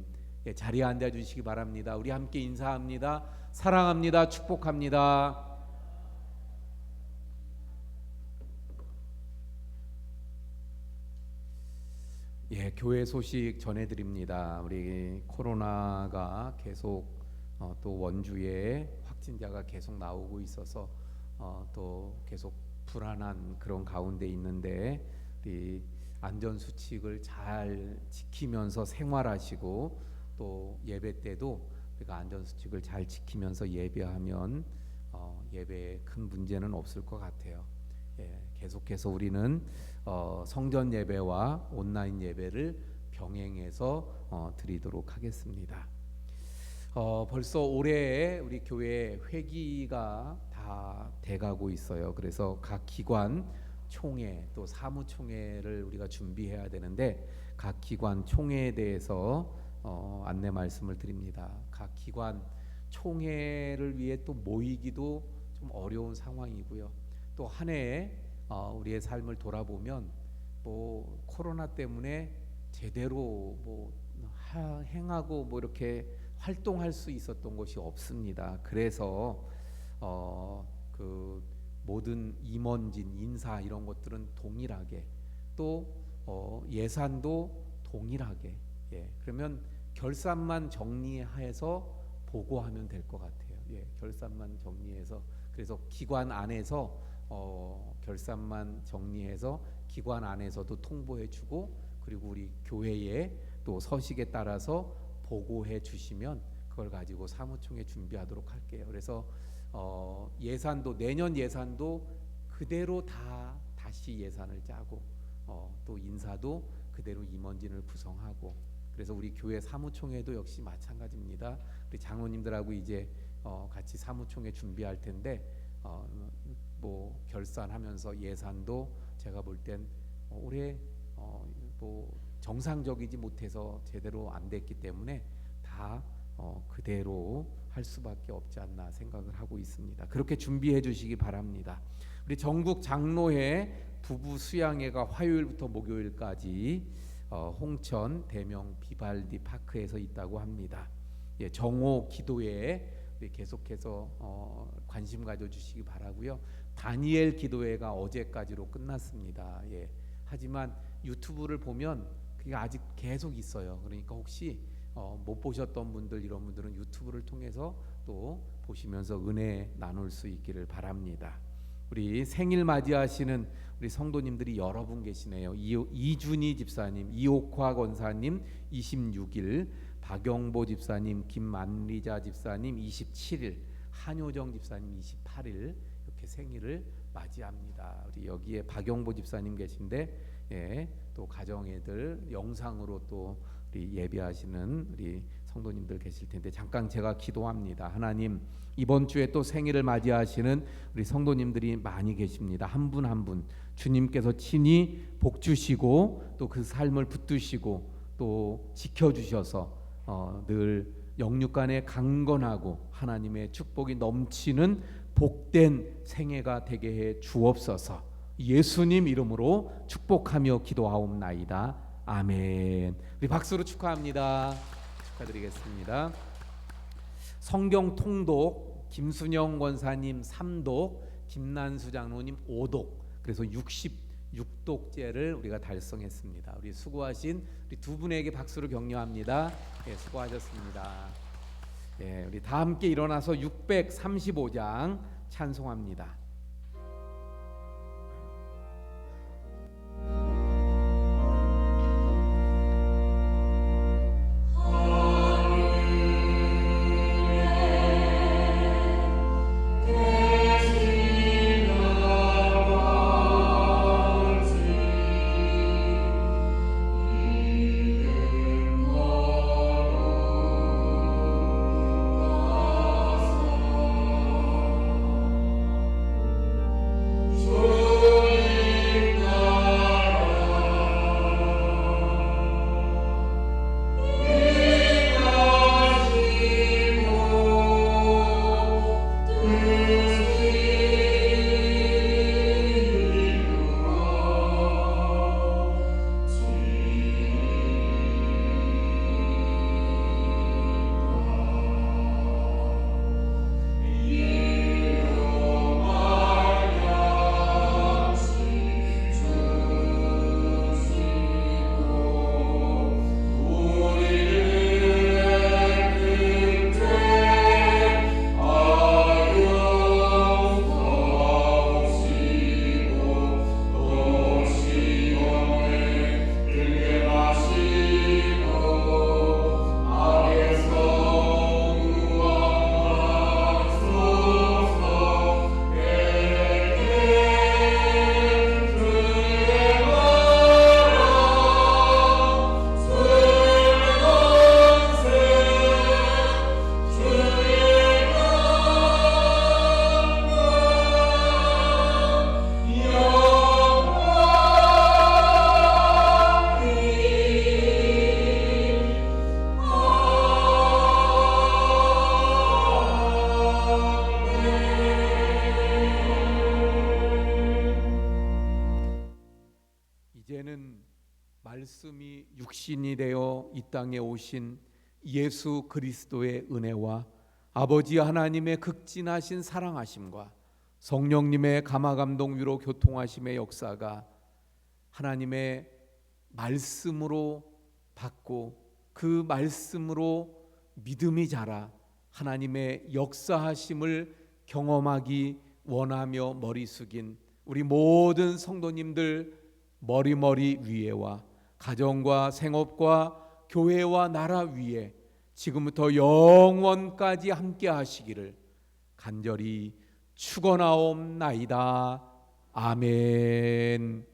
자리에 앉아 주시기 바랍니다. 우리 함께 인사합니다. 사랑합니다. 축복합니다. 교회 소식 전해드립니다. 우리 코로나가 계속 또 원주에 확진자가 계속 나오고 있어서 또 계속 불안한 그런 가운데 있는데 우리 안전 수칙을 잘 지키면서 생활하시고 또 예배 때도 우리가 안전 수칙을 잘 지키면서 예배하면 예배에 큰 문제는 없을 것 같아요. 계속해서 우리는 성전 예배와 온라인 예배를 병행해서 드리도록 하겠습니다. 벌써 올해 우리 교회 회기가 다 돼가고 있어요. 그래서 각 기관 총회 또 사무총회를 우리가 준비해야 되는데 각 기관 총회에 대해서 안내 말씀을 드립니다. 각 기관 총회를 위해 또 모이기도 좀 어려운 상황이고요. 또 한 해에 우리의 삶을 돌아보면 뭐 코로나 때문에 제대로 뭐 행하고 뭐 이렇게 활동할 수 있었던 것이 없습니다. 그래서 그 모든 임원진 인사 이런 것들은 동일하게 또 예산도 동일하게 그러면 결산만 정리해서 보고하면 될 것 같아요. 결산만 정리해서, 그래서 기관 안에서 결산만 정리해서 기관 안에서도 통보해주고, 그리고 우리 교회에 또 서식에 따라서 보고해 주시면 그걸 가지고 사무총회 준비하도록 할게요. 그래서 예산도, 내년 예산도 그대로 다시 예산을 짜고, 또 인사도 그대로 임원진을 구성하고, 그래서 우리 교회 사무총회도 역시 마찬가지입니다. 우리 장로님들하고 이제 같이 사무총회 준비할 텐데, 뭐 결산하면서 예산도 제가 볼 땐 올해 뭐 정상적이지 못해서 제대로 안 됐기 때문에 다 그대로 할 수밖에 없지 않나 생각을 하고 있습니다. 그렇게 준비해 주시기 바랍니다. 우리 전국 장로회 부부 수양회가 화요일부터 목요일까지 홍천 대명 비발디 파크에서 있다고 합니다. 정오 기도회에 계속해서 관심 가져주시기 바라고요. 다니엘 기도회가 어제까지로 끝났습니다. 하지만 유튜브를 보면 그게 아직 계속 있어요. 그러니까 혹시 못 보셨던 분들, 이런 분들은 유튜브를 통해서 또 보시면서 은혜 나눌 수 있기를 바랍니다. 우리 생일 맞이하시는 우리 성도님들이 여러 분 계시네요. 이준희 집사님, 이옥화 권사님 26일, 박영보 집사님, 김만리자 집사님 27일, 한효정 집사님 28일 이렇게 생일을 맞이합니다. 우리 여기에 박영보 집사님 계신데, 또 가정애들 영상으로 또 우리 예배하시는 우리 성도님들 계실 텐데, 잠깐 제가 기도합니다. 하나님, 이번 주에 또 생일을 맞이하시는 우리 성도님들이 많이 계십니다. 한 분 한 분 주님께서 친히 복 주시고 또 그 삶을 붙드시고 또 지켜주셔서 늘 영육간에 강건하고 하나님의 축복이 넘치는 복된 생애가 되게 해 주옵소서. 예수님 이름으로 축복하며 기도하옵나이다. 아멘. 우리 박수로 축하합니다. 축하드리겠습니다. 성경 통독 김순영 권사님 3독, 김난수 장로님 5독, 그래서 66독째를 우리가 달성했습니다. 우리 수고하신 우리 두 분에게 박수로 격려합니다. 수고하셨습니다. 우리 다 함께 일어나서 635장 찬송합니다. 말씀이 육신이 되어 이 땅에 오신 예수 그리스도의 은혜와 아버지 하나님의 극진하신 사랑하심과 성령님의 감화감동 위로 교통하심의 역사가 하나님의 말씀으로 받고 그 말씀으로 믿음이 자라 하나님의 역사하심을 경험하기 원하며 머리 숙인 우리 모든 성도님들 머리 위에와 가정과 생업과 교회와 나라 위에 지금부터 영원까지 함께 하시기를 간절히 축원하옵나이다. 아멘.